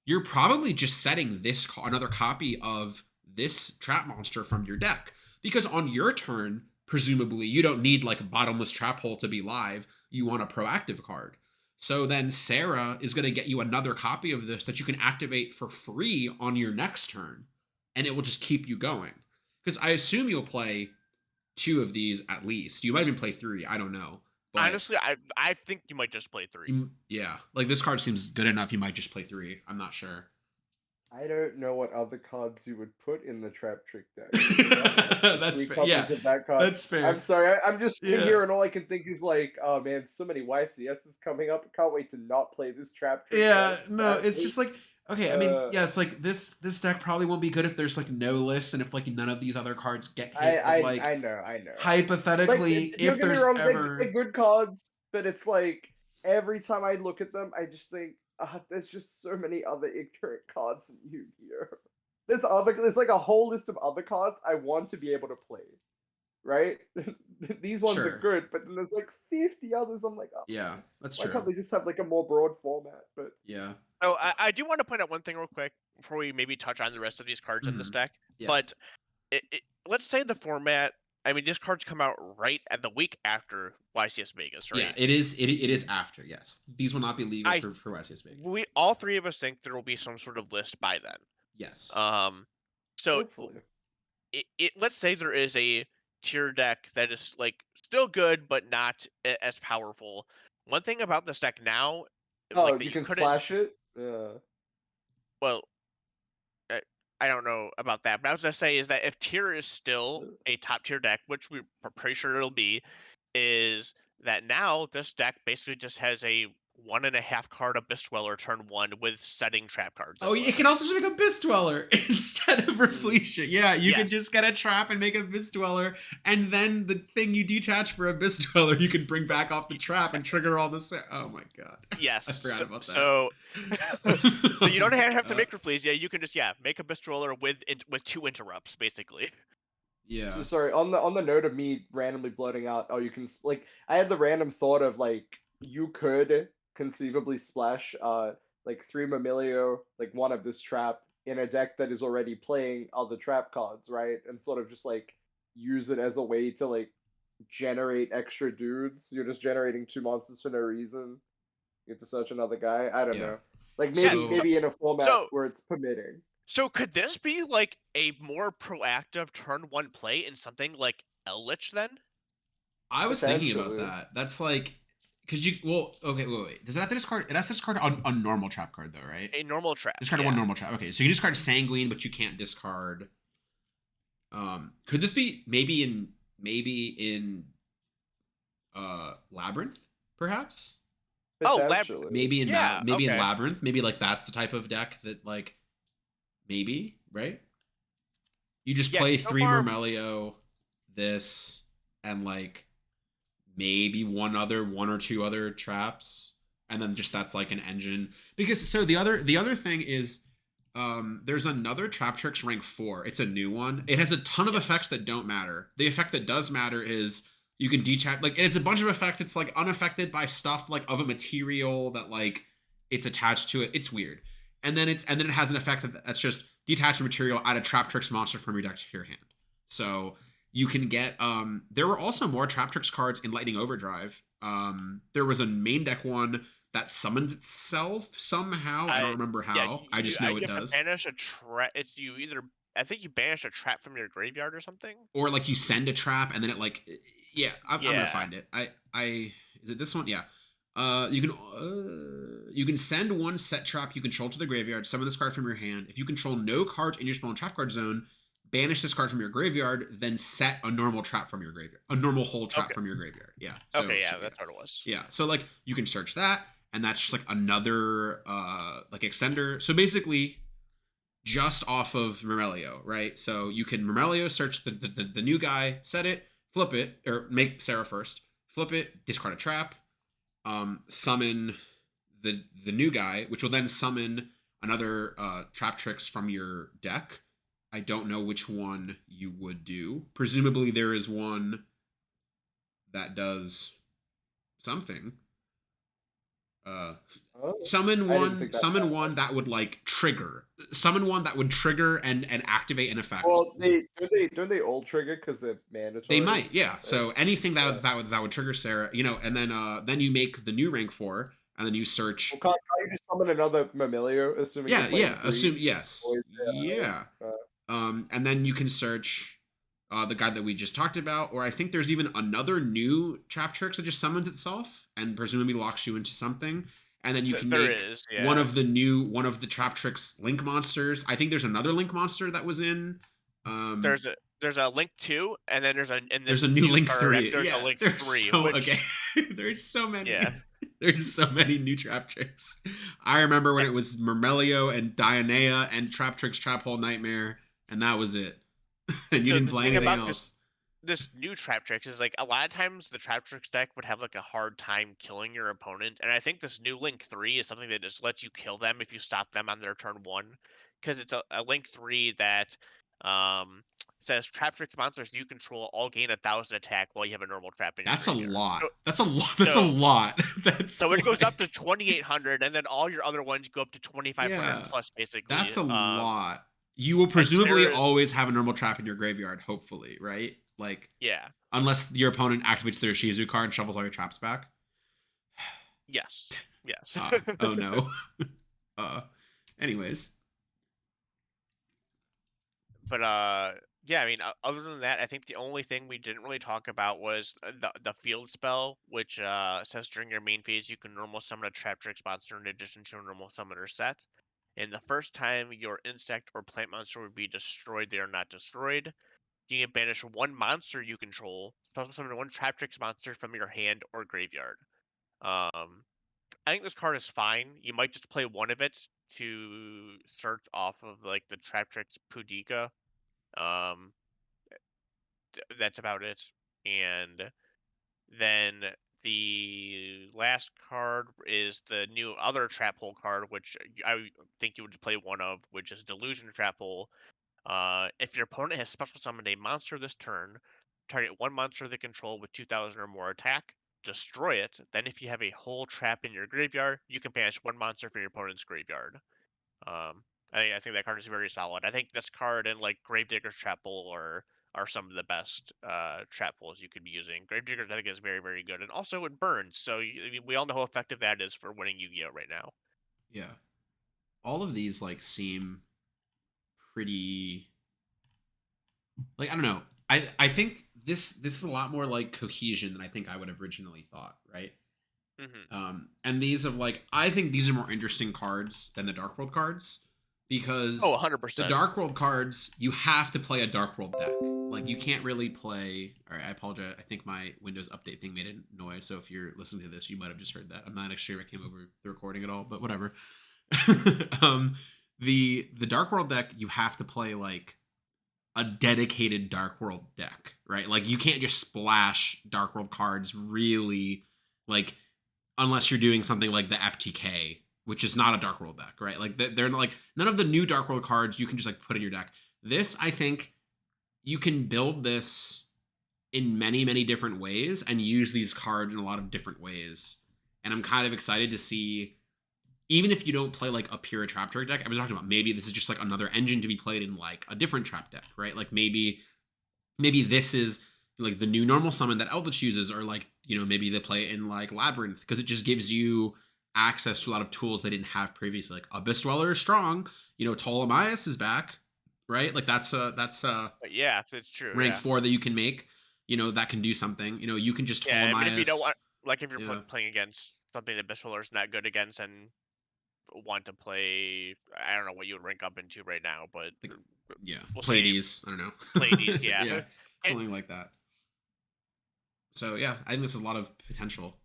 you're probably just setting this another copy of this trap monster from your deck, because on your turn, presumably you don't need like a bottomless trap hole to be live. You want a proactive card. So then Sarah is going to get you another copy of this that you can activate for free on your next turn, and it will just keep you going. Because I assume you'll play 2 of these at least. You might even play 3. I don't know. But Honestly, I think you might just play 3. yeah, like this card seems good enough. You might just play 3. I'm not sure. I don't know what other cards you would put in the Traptrix deck. That's fair. Copies Yeah, of that card. that's fair. I'm sorry, I'm just Yeah. here and all I can think is like, oh man, so many YCSs coming up. I can't wait to not play this Traptrix. Yeah, deck. no, it's just like, okay, I mean, yeah, Uh, it's like this deck probably won't be good if there's like no list and if like none of these other cards get hit. I but, like I know. hypothetically, Don't if get me there's wrong, ever they're good cards, but it's like every time I look at them, I just think, there's just so many other ignorant cards in Yu-Gi-Oh. There's like a whole list of other cards I want to be able to play, right? These ones Sure. are good, but then there's like 50 others. I'm like, oh, yeah, that's why true. can't they just have like a more broad format? But Yeah, So I do want to point out one thing real quick before we maybe touch on the rest of these cards in this deck. Yeah. But let's say the format. I mean, these cards come out right at the week after YCS Vegas, right? yeah, it is after. Yes, these will not be legal for YCS Vegas. We all 3 of us think there will be some sort of list by then. Yes. So hopefully, let's say there is a tier deck that is like still good but not as powerful. One thing about this deck now, like that you can couldn't. slash it. Well, I don't know about that, but I was gonna say is that if tier is still a top tier deck, which we're pretty sure it'll be, is that now this deck basically just has a 1.5 card Abyss Dweller turn 1 with setting trap cards. Oh, it can also just make Abyss Dweller instead of Reflection. Yeah, you can just get a trap and make Abyss Dweller, and then the thing you detach for Abyss Dweller, you can bring back off the trap and trigger all the. Oh my god. Yes. I forgot about that. So you don't have to make Reflection. You can just make Abyss Dweller with 2 interrupts basically. Yeah. So sorry, on the note of me randomly blurting out, oh, you can like, I had the random thought of like you could conceivably splash like 3 Mamilio, like one of this trap in a deck that is already playing other trap cards, right? And sort of just like use it as a way to like generate extra dudes. You're just generating 2 monsters for no reason. You have to search another guy. I don't know. Like maybe in a format where it's permitting. So could this be like a more proactive turn 1 play in something like Eldritch then? I was thinking about that. That's like, because wait. Does it have to discard? It has to discard a normal trap card though, right? A normal trap. Discard one normal trap. Okay, so you can discard Sanguine, but you can't discard. Could this be maybe in Labyrinth, perhaps? Potentially. Maybe in in Labyrinth. Maybe like that's the type of deck that like maybe, right? You just play 3 Murmelio, this, and like maybe one or 2 other traps, and then just that's like an engine. Because so the other thing is there's another Traptrix rank 4. It's a new one. It has a ton of effects that don't matter. The effect that does matter is you can detach, like, it's a bunch of effects. It's like unaffected by stuff like of a material that like it's attached to it. It's weird. And then it has an effect that's just detach a material, add a Traptrix monster from your deck to your hand. So you can get there were also more Traptrix cards in Lightning Overdrive. There was a main deck one that summons itself somehow. I don't remember how. Yeah, I just know it does. Banish a trap. It's you either. I think you banish a trap from your graveyard or something. Or like you send a trap and then it like, yeah. I'm gonna find it. Is it this one? Yeah. You can send one set trap you control to the graveyard. Summon this card from your hand. If you control no cards in your spell and trap card zone, banish this card from your graveyard. Then set a normal trap from your graveyard. A normal whole trap from your graveyard. Yeah. So, that's what it was. Yeah. So like you can search that. And that's just like another like extender. So basically, just off of Murmelio, right? So you can Murmelio search the new guy, set it, flip it, or make Sarah first, flip it, discard a trap, summon the new guy, which will then summon another Traptrix from your deck. I don't know which one you would do. Presumably there is one that does something. Summon I didn't one. think that Summon one that would like trigger. Summon one that would trigger and activate an effect. Well, don't they all trigger because they're mandatory? They might, yeah. So anything that Yeah. that would trigger Sarah, and then you make the new rank 4, and then you search. Well, can't you just summon another Mamilio, assuming you're playing green? Assume yes, Boys, yeah. And then you can search the guy that we just talked about, or I think there's even another new Traptrix that just summons itself and presumably locks you into something. And then you can make one of the Traptrix Link monsters. I think there's another Link monster that was in. There's a Link 2, and then there's a new Link 3. There's a Link 3. There's so many. Yeah. There's so many new Traptrix. I remember when it was Mermelio and Dianea and Traptrix Trap Hole Nightmare, and that was it. And you didn't play anything else. This new Traptrix is like a lot of times the Traptrix deck would have like a hard time killing your opponent, and I think this new Link 3 is something that just lets you kill them if you stop them on their turn 1, because it's a Link 3 that says Traptrix monsters you control all gain 1,000 attack while you have a normal trap in your graveyard. That's a lot. That's a lot. So it goes up to 2,800, and then all your other ones go up to 2,500 plus, basically. That's a lot. You will presumably always have a normal trap in your graveyard, hopefully, right? Like, yeah. Unless your opponent activates their Shizu card and shuffles all your traps back. Yes. Yes. Oh no. Anyways. But yeah, I mean, other than that, I think the only thing we didn't really talk about was the field spell, which says during your main phase you can normal summon a Traptrix monster in addition to a normal summoner set. And the first time your insect or plant monster would be destroyed, they are not destroyed. You can banish one monster you control, special summon one Traptrix monster from your hand or graveyard. I think this card is fine. You might just play one of it to search off of like the Traptrix Pudika. That's about it. And then the last card is the new other Trap Hole card, which I think you would play one of, which is Delusion Trap Hole. If your opponent has special summoned a monster this turn, target one monster they control with 2,000 or more attack, destroy it. Then if you have a whole trap in your graveyard, you can banish one monster from your opponent's graveyard. I think that card is very solid. I think this card and like Gravedigger's Trap Hole are some of the best trap holes you could be using. Gravedigger's I think is very, very good, and also it burns. So we all know how effective that is for winning Yu-Gi-Oh right now. Yeah, all of these like seem pretty. Like I don't know. I think this is a lot more like cohesion than I think I would have originally thought. Right. Mm-hmm. And these of like I think these are more interesting cards than the Dark World cards. Because 100%. The Dark World cards, you have to play a Dark World deck. Like, you can't really play... All right, I apologize. I think my Windows Update thing made a noise, so if you're listening to this, you might have just heard that. I'm not sure if I came over the recording at all, but whatever. The Dark World deck, you have to play, like, a dedicated Dark World deck, right? Like, you can't just splash Dark World cards really, like, unless you're doing something like the FTK, which is not a Dark World deck, right? Like they're like none of the new Dark World cards you can just like put in your deck. This, I think, you can build this in many, many different ways and use these cards in a lot of different ways. And I'm kind of excited to see, even if you don't play like a pure Traptrix deck, I was talking about maybe this is just like another engine to be played in like a different trap deck, right? Like maybe this is like the new normal summon that Eldritch uses, or like, you know, maybe they play it in like Labyrinth because it just gives you access to a lot of tools they didn't have previously. Like Abyss Dweller is strong, you know, Ptolemaeus is back, right? Like that's yeah, it's true. Rank 4 that you can make, you know, that can do something. You know, you can just Ptolemaeus. I mean, if you don't want, like, if you're playing against something that Abyss Dweller is not good against and want to play, I don't know what you would rank up into right now, but yeah, Pleiades. I don't know. Pleiades, yeah, yeah, something like that. So yeah, I think this is a lot of potential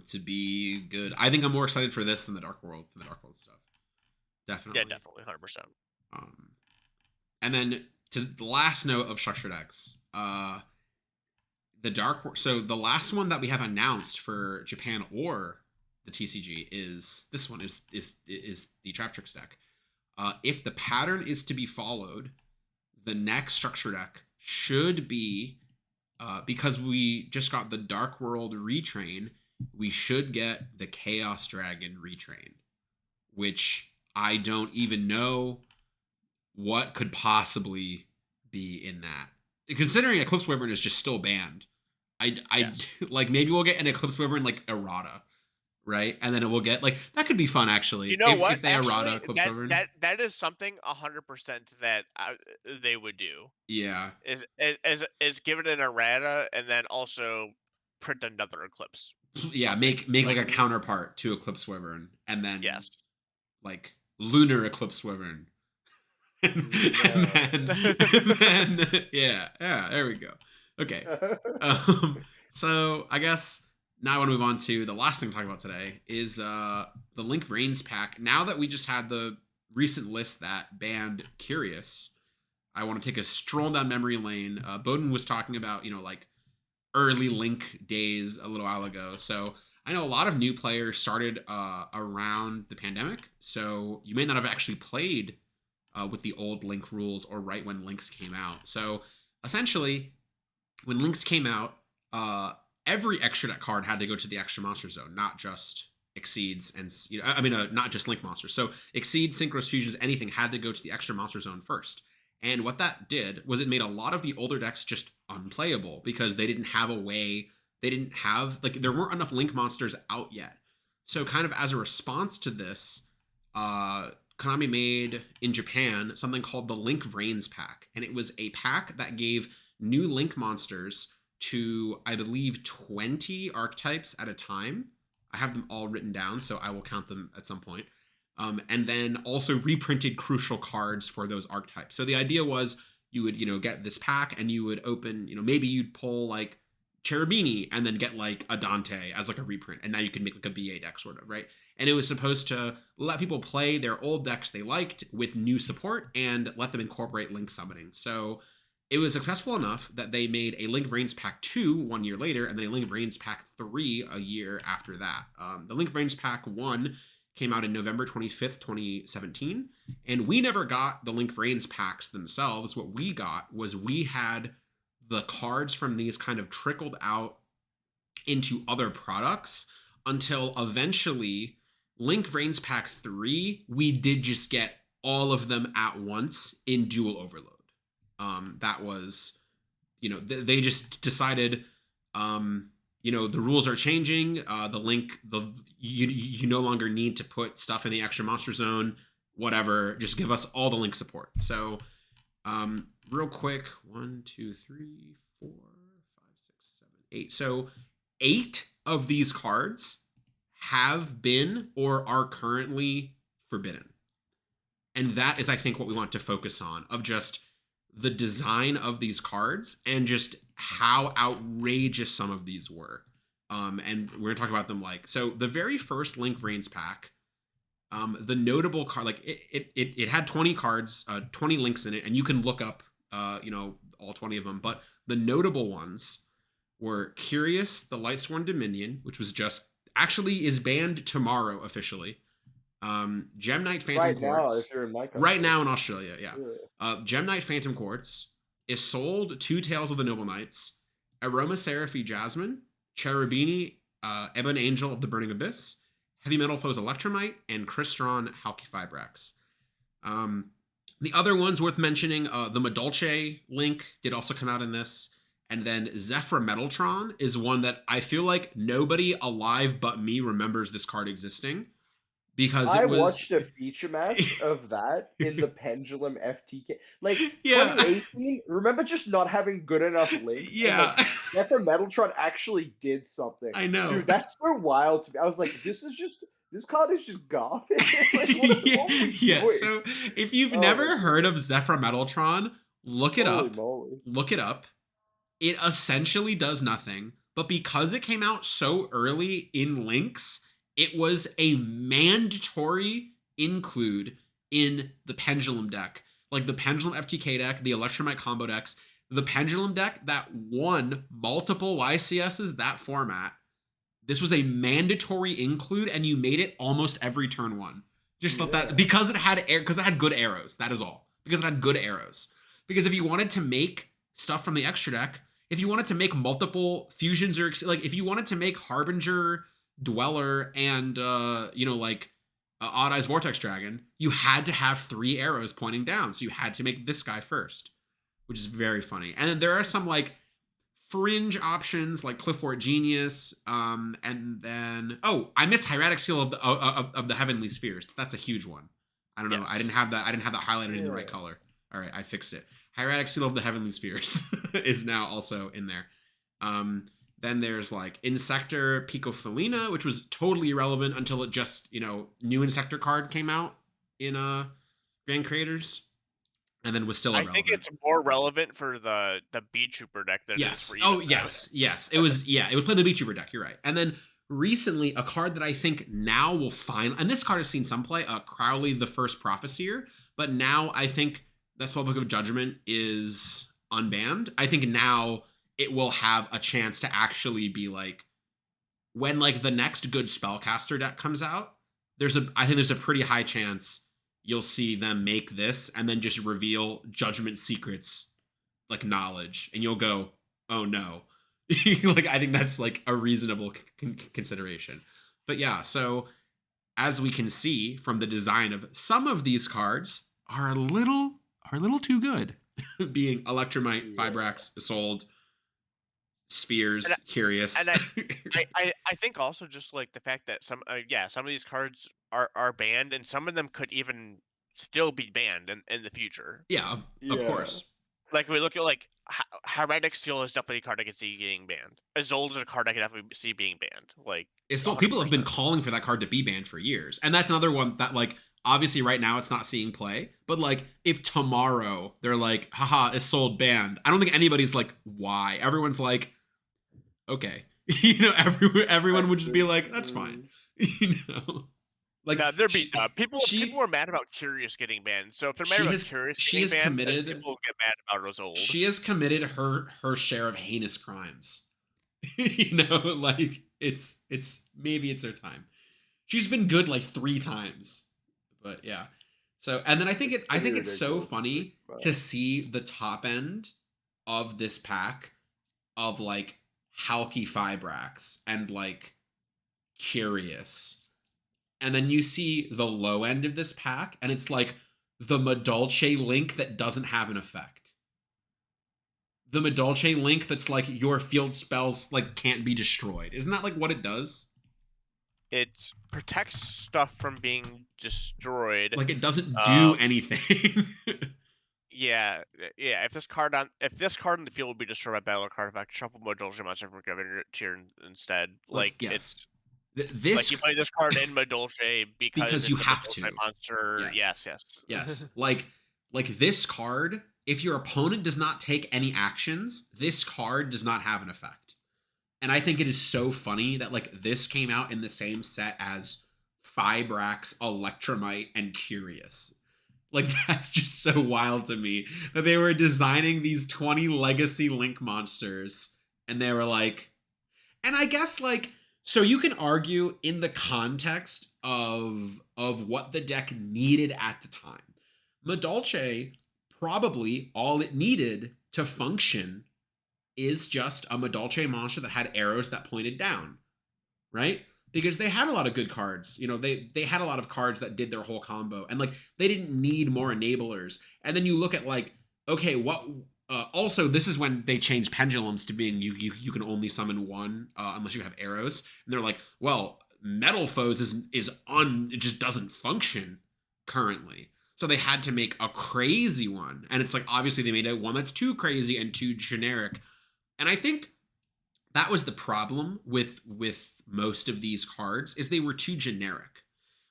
to be good. I think I'm more excited for this than the Dark World stuff. Definitely. Yeah, definitely, 100%. And then to the last note of structured decks, the Dark World. So the last one that we have announced for Japan or the TCG is this one is the Traptrix deck. If the pattern is to be followed, the next structure deck should be, because we just got the Dark World retrain, we should get the Chaos Dragon retrain, which I don't even know what could possibly be in that. Considering Eclipse Wyvern is just still banned, Yes. like maybe we'll get an Eclipse Wyvern like errata, right? And then it will get like that could be fun actually. You know what? If they errata Actually, Eclipse Wyvern, that is something 100% that they would do. yeah, Is give it an errata and then also print another eclipse. yeah, Something. make like a counterpart to Eclipse Wyvern, and then Yes. like Lunar Eclipse Wyvern. and then yeah, there we go. Okay. So I guess now I want to move on to the last thing to talk about today is the Link Vrains pack. Now that we just had the recent list that banned Curious, I want to take a stroll down memory lane. Bohdan was talking about, like early Link days a little while ago. So I know a lot of new players started around the pandemic. So you may not have actually played with the old Link rules or right when Links came out. So essentially, when Links came out, every extra deck card had to go to the extra monster zone, not just Exceeds and not just Link monsters. So Exceeds, Synchros, Fusions, anything had to go to the extra monster zone first. And what that did was it made a lot of the older decks just unplayable because they didn't have a way. They didn't have there weren't enough Link monsters out yet. So kind of as a response to this, Konami made in Japan something called the Link Vrains pack, and it was a pack that gave new Link monsters to, I believe, 20 archetypes at a time. I have them all written down, so I will count them at some point. And then also reprinted crucial cards for those archetypes. So the idea was you would, get this pack and you would open, maybe you'd pull like Cherubini and then get like a Dante as like a reprint. And now you can make like a BA deck sort of, right? And it was supposed to let people play their old decks they liked with new support and let them incorporate Link summoning. So it was successful enough that they made a Link Vrains Pack 2 1 year later, and then a Link Vrains Pack 3 a year after that. The Link Vrains Pack 1 came out in November 25th, 2017, and we never got the Link Vrains packs themselves. What we got was we had the cards from these kind of trickled out into other products until eventually Link Vrains Pack 3, we did just get all of them at once in Dual Overload. That was, they just decided, the rules are changing. You no longer need to put stuff in the extra monster zone, whatever. Just give us all the Link support. So, real quick, 1, 2, 3, 4, 5, 6, 7, 8. So 8 of these cards have been or are currently forbidden. And that is, I think, what we want to focus on, of just the design of these cards and just how outrageous some of these were. And we're gonna talk about them so the very first Link Vrains pack, the notable card, it had 20 cards, 20 links in it, and you can look up, all 20 of them. But the notable ones were Curious, the Lightsworn Dominion, which was actually is banned tomorrow officially. Gem Knight Phantom Quartz. Right now, if you're in my country. Right now in Australia, yeah. Gem Knight Phantom Quartz, Isolde, Two Tails of the Noble Knights, Aroma Seraphy Jasmine, Cherubini, Ebon Angel of the Burning Abyss, Heavy Metal Foes Electromite, and Crystron Halqifibrax. The other ones worth mentioning, the Madolche Link did also come out in this. And then Zephyr Metaltron is one that I feel like nobody alive but me remembers this card existing. Because I watched a feature match of that in the Pendulum FTK. 2018, remember just not having good enough links? Yeah. And, Zephyr Metaltron actually did something. I know. Dude, that's so wild to me. I was like, this card is just garbage. Yeah. So if you've never heard of Zephyr Metaltron, look it up. Moly. Look it up. It essentially does nothing. But because it came out so early in Links, it was a mandatory include in the Pendulum deck. Like the Pendulum FTK deck, the Electromite combo decks, the Pendulum deck that won multiple YCSs that format. This was a mandatory include, and you made it almost every turn one. Just thought Yeah. that because it had good arrows. That is all. Because it had good arrows. Because if you wanted to make stuff from the extra deck, if you wanted to make multiple fusions or like if you wanted to make Harbinger, Dweller, and Odd Eyes Vortex Dragon, you had to have 3 arrows pointing down. So you had to make this guy first, which is very funny. And then there are some like fringe options like Cliffort Genius, and then I missed Hieratic Seal of the Heavenly Spheres. That's a huge one. I don't know. Yes. I didn't have that highlighted in the right Yeah. color. All right, I fixed it. Hieratic Seal of the Heavenly Spheres is now also in there. Then there's like Insector Picofelina, which was totally irrelevant until it just, new Insector card came out in Grand Creators, and then was still I irrelevant. think it's more relevant for the Beat Trooper deck than it is Yes. for Oh, even yes. It was playing the Beat Trooper deck. You're right. And then recently, a card that I think now will find, and this card has seen some play, Crowley the First Prophecyr, but now I think that Spellbook of Judgment is unbanned. I think now it will have a chance to actually be like, when like the next good spellcaster deck comes out, I think there's a pretty high chance you'll see them make this and then just reveal Judgment Secrets like knowledge, and you'll go, oh no. Like I think that's like a reasonable consideration. But yeah, so as we can see from the design of some of these cards are a little too good. Being Electromite, Fibrax, Isolde, Spheres, Curious. And I think also just like the fact that some of these cards are banned, and some of them could even still be banned in the future. Yeah, of course. Like we look at like Hieratic Seal is definitely a card I could see getting banned. Isolde is a card I could definitely see being banned. Like Isolde, people have been 100%. calling for that card to be banned for years, and that's another one that like obviously right now it's not seeing play, but like if tomorrow they're like, haha, Isolde banned, I don't think anybody's like, why? Everyone's like, okay. Everyone would just be like, that's fine. Like no, there'd be people are mad about Curious getting banned. So if they're mad about Curious getting banned, then people get mad about Isolde. She has committed her share of heinous crimes. Like it's maybe it's her time. She's been good like 3 times. But yeah. So and then I think it's so funny to see the top end of this pack of like Halky Fibrax and like Curious. And then you see the low end of this pack, and it's like the Madolche Link that doesn't have an effect. The Madolche Link that's like your field spells like can't be destroyed. Isn't that like what it does? It protects stuff from being destroyed. Like it doesn't do anything. Yeah. If this card on the field would be destroyed by battle card effect, shuffle Madolche monster from graveyard to your instead. Like yes. It's this like you play this card in Madolche because you it's have a to monster. Yes. Like this card, if your opponent does not take any actions, this card does not have an effect. And I think it is so funny that like this came out in the same set as Fibrax, Electromite, and Curious. Like that's just so wild to me that they were designing these 20 legacy Link monsters and they were like, and I guess like, so you can argue in the context of what the deck needed at the time. Madolche, probably all it needed to function is just a Madolche monster that had arrows that pointed down, right? Because they had a lot of good cards. They had a lot of cards that did their whole combo, and like they didn't need more enablers. And then you look at like, okay, what? Also, this is when they changed pendulums to being you can only summon one unless you have arrows. And they're like, well, Metal Foes it just doesn't function currently. So they had to make a crazy one, and it's like obviously they made one that's too crazy and too generic. And I think that was the problem with most of these cards is they were too generic.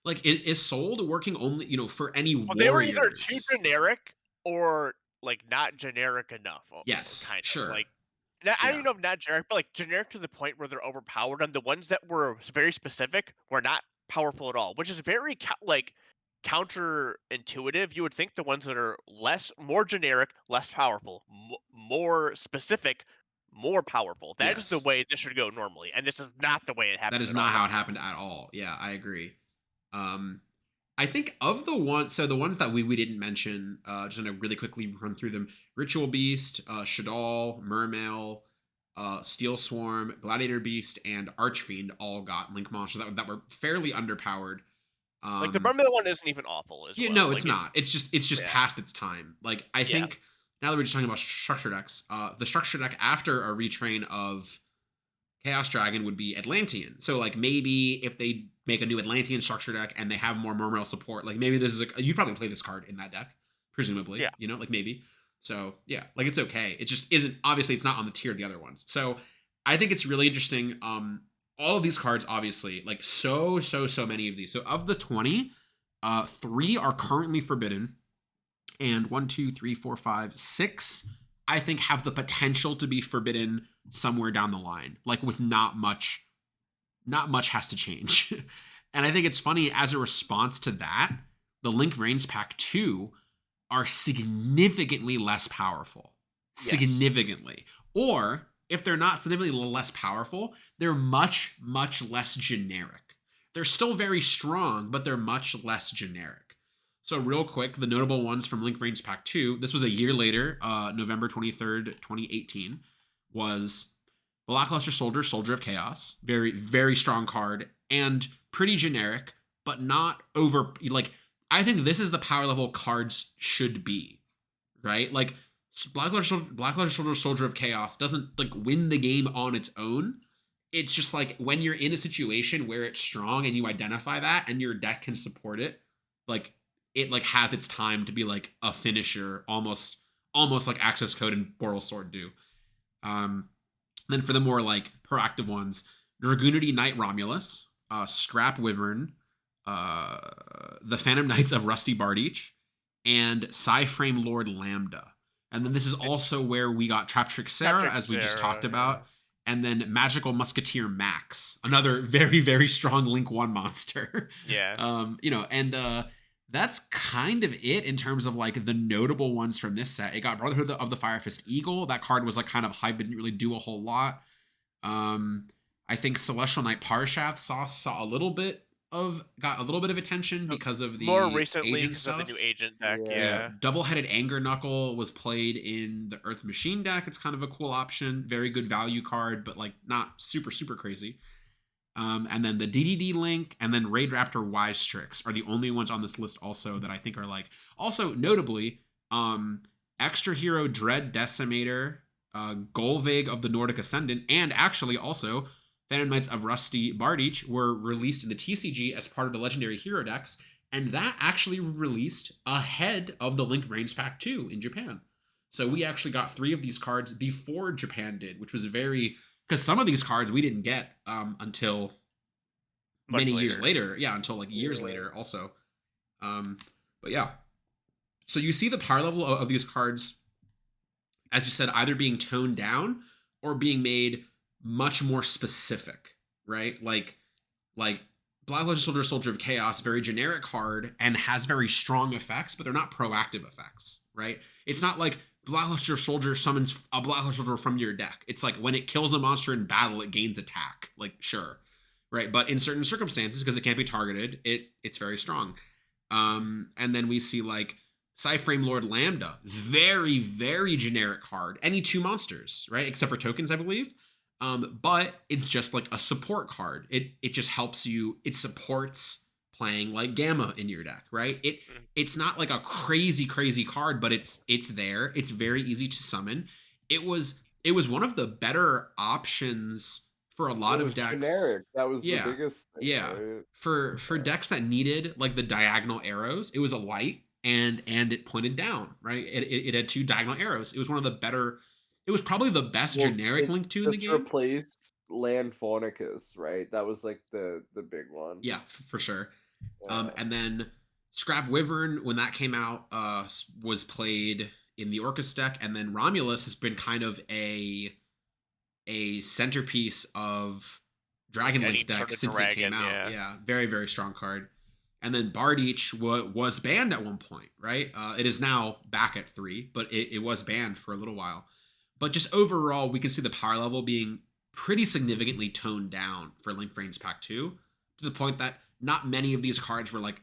Like Isolde working only for any warriors. They were either too generic or like not generic enough. Yes, kind of. sure. Like I don't even know if not generic, but like generic to the point where they're overpowered. And the ones that were very specific were not powerful at all, which is very counterintuitive. You would think the ones that are more generic, less powerful, more specific, more powerful. That is the Yes. way this should go normally, and this is not the way it That happened is at not all. how it happened at all. Yeah, I agree. Um, I think of the the ones that we didn't mention, just gonna really quickly run through them. Ritual Beast, Shaddoll, Mermail, Steel Swarm, Gladiator Beast, and Archfiend all got Link monsters that were fairly underpowered. Like the Um, Mermaid one isn't even awful as yeah, well. no, it's Like not. It's just yeah, past its time. Like I yeah. think now that we're just talking about structure decks, the structure deck after a retrain of Chaos Dragon would be Atlantean. So like maybe if they make a new Atlantean structure deck and they have more Mermail support, like maybe this is you'd probably play this card in that deck, presumably. Yeah. You know, like maybe. So yeah, like it's okay. It just isn't obviously it's not on the tier of the other ones. So I think it's really interesting. All of these cards, obviously, like so many of these. So of the 20, 3 are currently forbidden, and 1, 2, 3, 4, 5, 6 I think have the potential to be forbidden somewhere down the line, like with not much has to change. And I think it's funny, as a response to that, the Link Vrains Pack 2 are significantly less powerful. Yes. Significantly. Or if they're not significantly less powerful, they're much less generic. They're still very strong, but they're much less generic. So real quick, the notable ones from Link Vrains Pack 2, this was a year later, November 23rd, 2018, was Lackluster Soldier, Soldier of Chaos. Very, very strong card and pretty generic, but not over, like, I think this is the power level cards should be, right? Like, Blackluster Soldier, Soldier of Chaos doesn't, like, win the game on its own. It's just, like, when you're in a situation where it's strong and you identify that and your deck can support it, like, it like has its time to be like a finisher, almost like Access Code and Boral Sword do. Then for the more like proactive ones, Dragoonity Knight Romulus, Scrap Wyvern, the Phantom Knights of Rusty Bardiche, and Psyframe Lord Lambda. And then this is also where we got Traptrix Sarah, as we just talked about. And then Magical Musketeer Max, another very, very strong Link 1 monster. Yeah. You know, and that's kind of it in terms of like the notable ones from this set. It got Brotherhood of the Fire Fist Eagle. That card was like kind of hype, but didn't really do a whole lot. I think Celestial Knight Parshath got a little bit of attention because of the More recently agent because stuff. of the new agent deck. Yeah. Yeah. Double-headed Anger Knuckle was played in the Earth Machine deck. It's kind of a cool option. Very good value card, but like not super crazy. And then the DDD Link and then Raid Raptor Wise Strix are the only ones on this list also that I think are like, also notably, Extra Hero Dread Decimator, Golvig of the Nordic Ascendant, and actually also Phantom Knights of Rusty Bardiche were released in the TCG as part of the Legendary Hero decks, and that actually released ahead of the Link Vrains Pack 2 in Japan. So we actually got 3 of these cards before Japan did, which was very... Because some of these cards we didn't get until many years later. Yeah, until like years later also. But yeah. So you see the power level of these cards, as you said, either being toned down or being made much more specific, right? Like Black Legend Soldier, Soldier of Chaos, very generic card and has very strong effects, but they're not proactive effects, right? It's not like Blackluster Soldier summons a Blackluster Soldier from your deck. It's like when it kills a monster in battle, it gains attack. Like, sure. Right? But in certain circumstances, because it can't be targeted, it's very strong. And then we see like Psyframe Lord Lambda. Very, very generic card. Any 2 monsters, right? Except for tokens, I believe. But it's just like a support card. It just helps you. It supports playing like Gamma in your deck, right? It's not like a crazy card, but it's there. It's very easy to summon. It was one of the better options for a lot of decks. Generic. That was the biggest thing. Yeah. Right? For decks that needed like the diagonal arrows, it was a light and it pointed down, right? It had 2 diagonal arrows. It was one of the better. It was probably the best generic Link 2 in the game. Replaced Land Faunicus, right? That was like the big one. Yeah, for sure. Yeah. And then Scrap Wyvern, when that came out, was played in the Orcus deck, and then Romulus has been kind of a centerpiece of Dragon Link deck since it came out. Yeah, very, very strong card. And then Bardiche was banned at one point, right? It is now back at 3, but it was banned for a little while. But just overall, we can see the power level being pretty significantly toned down for Link Vrains Pack 2, to the point that not many of these cards were like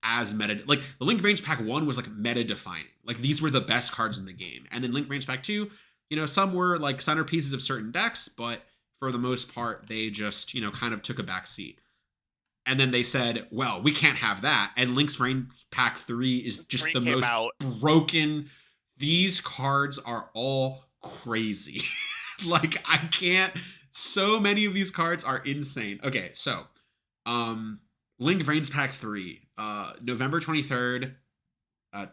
as meta. Like the Link Vrains Pack 1 was like meta defining. Like these were the best cards in the game. And then Link Vrains Pack 2, you know, some were like centerpieces of certain decks, but for the most part, they just, you know, kind of took a back seat. And then they said, well, we can't have that. And Link's Vrains Pack 3 is just the most broken. These cards are all crazy. Like, I can't. So many of these cards are insane. Okay, so Link Vrains Pack 3, November 23rd,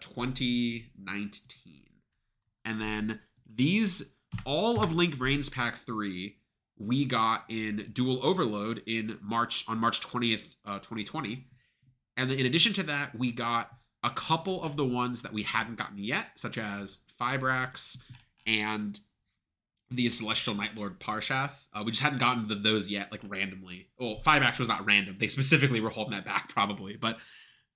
2019. And then these, all of Link Vrains Pack 3, we got in Dual Overload on March 20th, 2020. And then in addition to that, we got a couple of the ones that we hadn't gotten yet, such as Fibrax and the Celestial Night Lord Parshath. We just hadn't gotten to those yet, like randomly. Well, Fibrax was not random. They specifically were holding that back, probably. But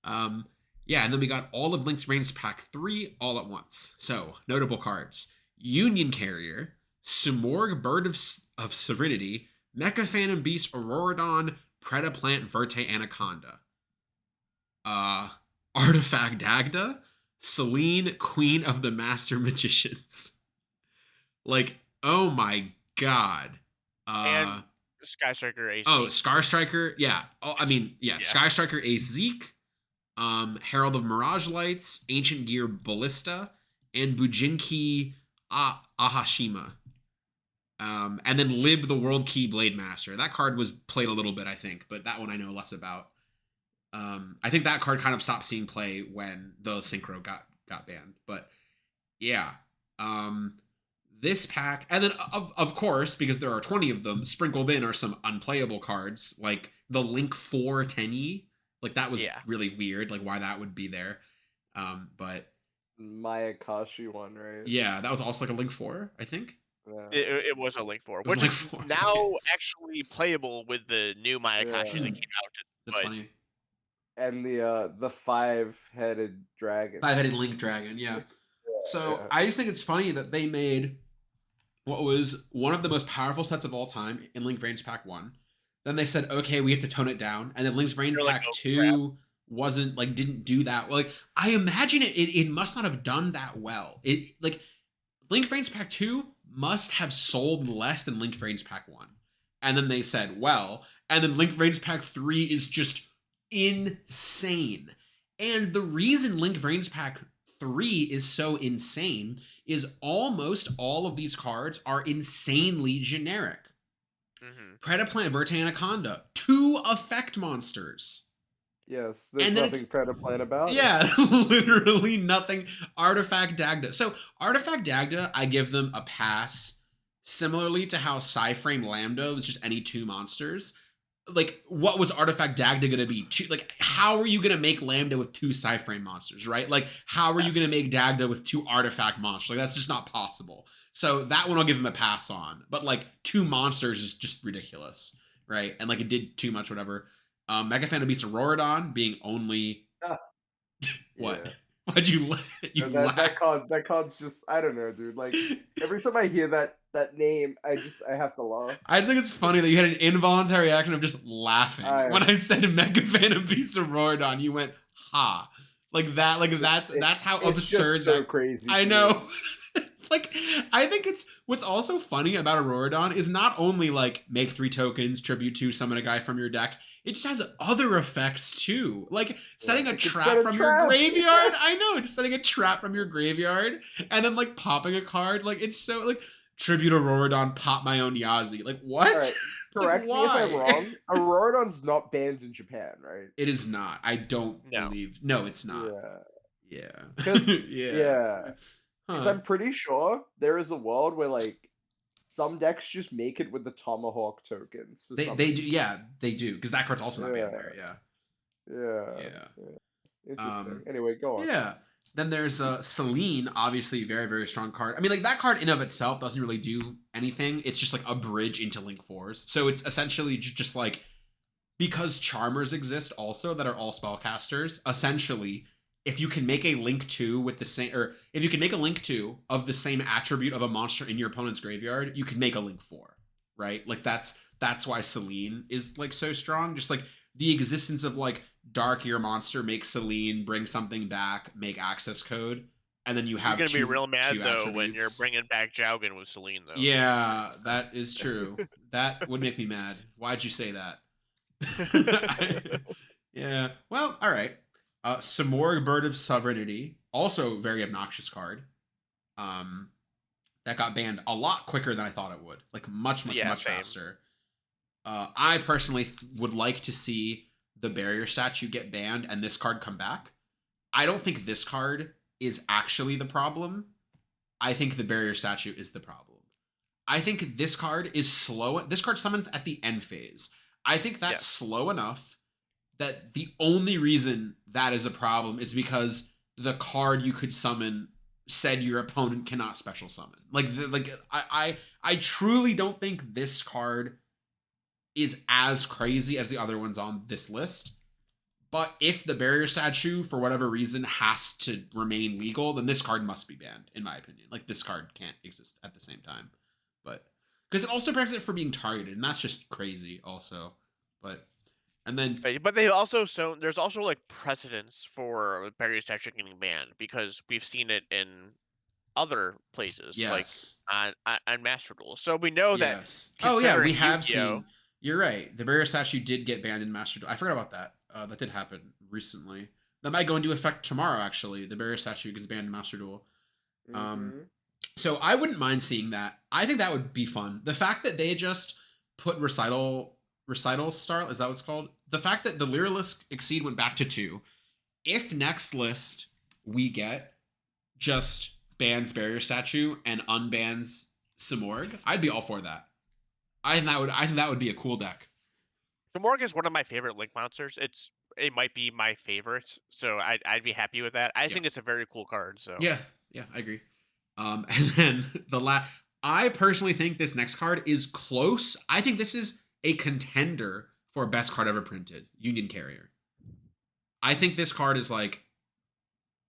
yeah, and then we got all of Link's Vrains Pack 3 all at once. So, notable cards. Union Carrier, Simorgh Bird of Serenity, Mecha Phantom Beast Auroradon, Predaplant Verte Anaconda. Artifact Dagda, Selene, Queen of the Master Magicians. Like, oh my god. And Sky Striker Ace. Oh, Scar Striker, yeah. Oh, I mean, yeah. Sky Striker Ace Zeke, Herald of Mirage Lights, Ancient Gear Ballista, and Bujinki Ahashima. And then Lib the World Key Blade Master. That card was played a little bit, I think, but that one I know less about. I think that card kind of stopped seeing play when the Synchro got banned. But yeah. This pack, and then of course, because there are 20 of them, sprinkled in are some unplayable cards, like the Link 4 10E. Like that was really weird, like why that would be there. But Mayakashi one, right? Yeah, that was also like a Link 4, I think. Yeah. It was a Link 4, which is now actually playable with the new Mayakashi that came out. That's funny. And the 5-headed dragon. 5-headed Link dragon, yeah. So I just think it's funny that they made what was one of the most powerful sets of all time in Link Vrains Pack 1. Then they said, okay, we have to tone it down. And then Link's Vrains Pack 2 wasn't like, didn't do that. Like, I imagine it must not have done that well. It like Link Vrains Pack 2 must have sold less than Link Vrains Pack 1. And then they said, well, and then Link Vrains Pack 3 is just insane. And the reason Link Vrains Pack 3 is so insane is almost all of these cards are insanely generic. Predaplant Verte Anaconda, 2 effect monsters. Yes, there's nothing Predaplant about it. Yeah, literally nothing. Artifact Dagda. So Artifact Dagda, I give them a pass, similarly to how Psyframe Lambda was just any 2 monsters. Like, what was Artifact Dagda gonna be? Like, how are you gonna make Lambda with 2 Psyframe monsters, right? Like, how are you gonna make Dagda with 2 Artifact monsters? Like, that's just not possible. So that one I'll give him a pass on. But like 2 monsters is just ridiculous, right? And like it did too much, whatever. Mecha Phantom Beast Auroradon being only what? Why'd you laugh? That card's just, I don't know, dude. Like every time I hear that name, I have to laugh. I think it's funny that you had an involuntary action of just laughing. When I said Mecha Phantom Beast Auroradon, you went, ha. Like that, like that's how absurd just so crazy. I know. Like, I think what's also funny about Auroradon is not only like make 3 tokens, tribute to, summon a guy from your deck, it just has other effects too. Like setting a trap from your graveyard. I know, just setting a trap from your graveyard and then like popping a card. Like it's so like tribute Auroradon, pop my own Yazi. Like what? Right. Correct me if I'm wrong. Auroradon's not banned in Japan, right? It is not. I don't believe. No, it's not. Yeah. Yeah. Because I'm pretty sure there is a world where like some decks just make it with the Tomahawk tokens. They do, they do, because that card's also not banned there. Interesting. Anyway, go on. Yeah. Then there's Selene, obviously very, very strong card. I mean, like that card in of itself doesn't really do anything. It's just like a bridge into Link 4s. So it's essentially just like, because Charmers exist also that are all spellcasters, essentially if you can make a Link 2 with the same, or if you can make a Link 2 of the same attribute of a monster in your opponent's graveyard, you can make a Link 4, right? Like that's why Selene is like so strong. Just like the existence of like dark your monster, make Selene, bring something back, make access code, and then you have You're gonna be two real mad though attributes. when you're bringing back Jowgen with Selene though. Yeah, that is true. That would make me mad. Why'd you say that? Yeah. Well, all right. Samorg, Bird of Sovereignty, also very obnoxious card. That got banned a lot quicker than I thought it would. Like much same. faster. I personally would like to see the barrier statue get banned and this card come back. I don't think this card is actually the problem. I think the barrier statue is the problem. I think this card is slow. This card summons at the end phase. I think that's slow enough that the only reason that is a problem is because the card you could summon said your opponent cannot special summon. I truly don't think this card is as crazy as the other ones on this list. But if the barrier statue, for whatever reason, has to remain legal, then this card must be banned, in my opinion. Like, this card can't exist at the same time. But because it also prevents it from being targeted, and that's just crazy also. And then, but they also there's also like precedence for barrier statue getting banned because we've seen it in other places, like on Master Duel. So we know that. Oh yeah, we have seen. You're right. The barrier statue did get banned in Master Duel. I forgot about that. That did happen recently. That might go into effect tomorrow. Actually, the barrier statue gets banned in Master Duel. So I wouldn't mind seeing that. I think that would be fun. The fact that they just put recital star, is that what it's called? The fact that the Lyralisk Exceed went back to 2. If next list we get just bans barrier statue and unbans Samorg, I'd be all for that. I think that would be a cool deck. Samorg is one of my favorite Link monsters. It might be my favorite, so I'd be happy with that. I think it's a very cool card. So yeah, I agree. And then I personally think this next card is close. I think this is a contender for best card ever printed, Union Carrier. I think this card is like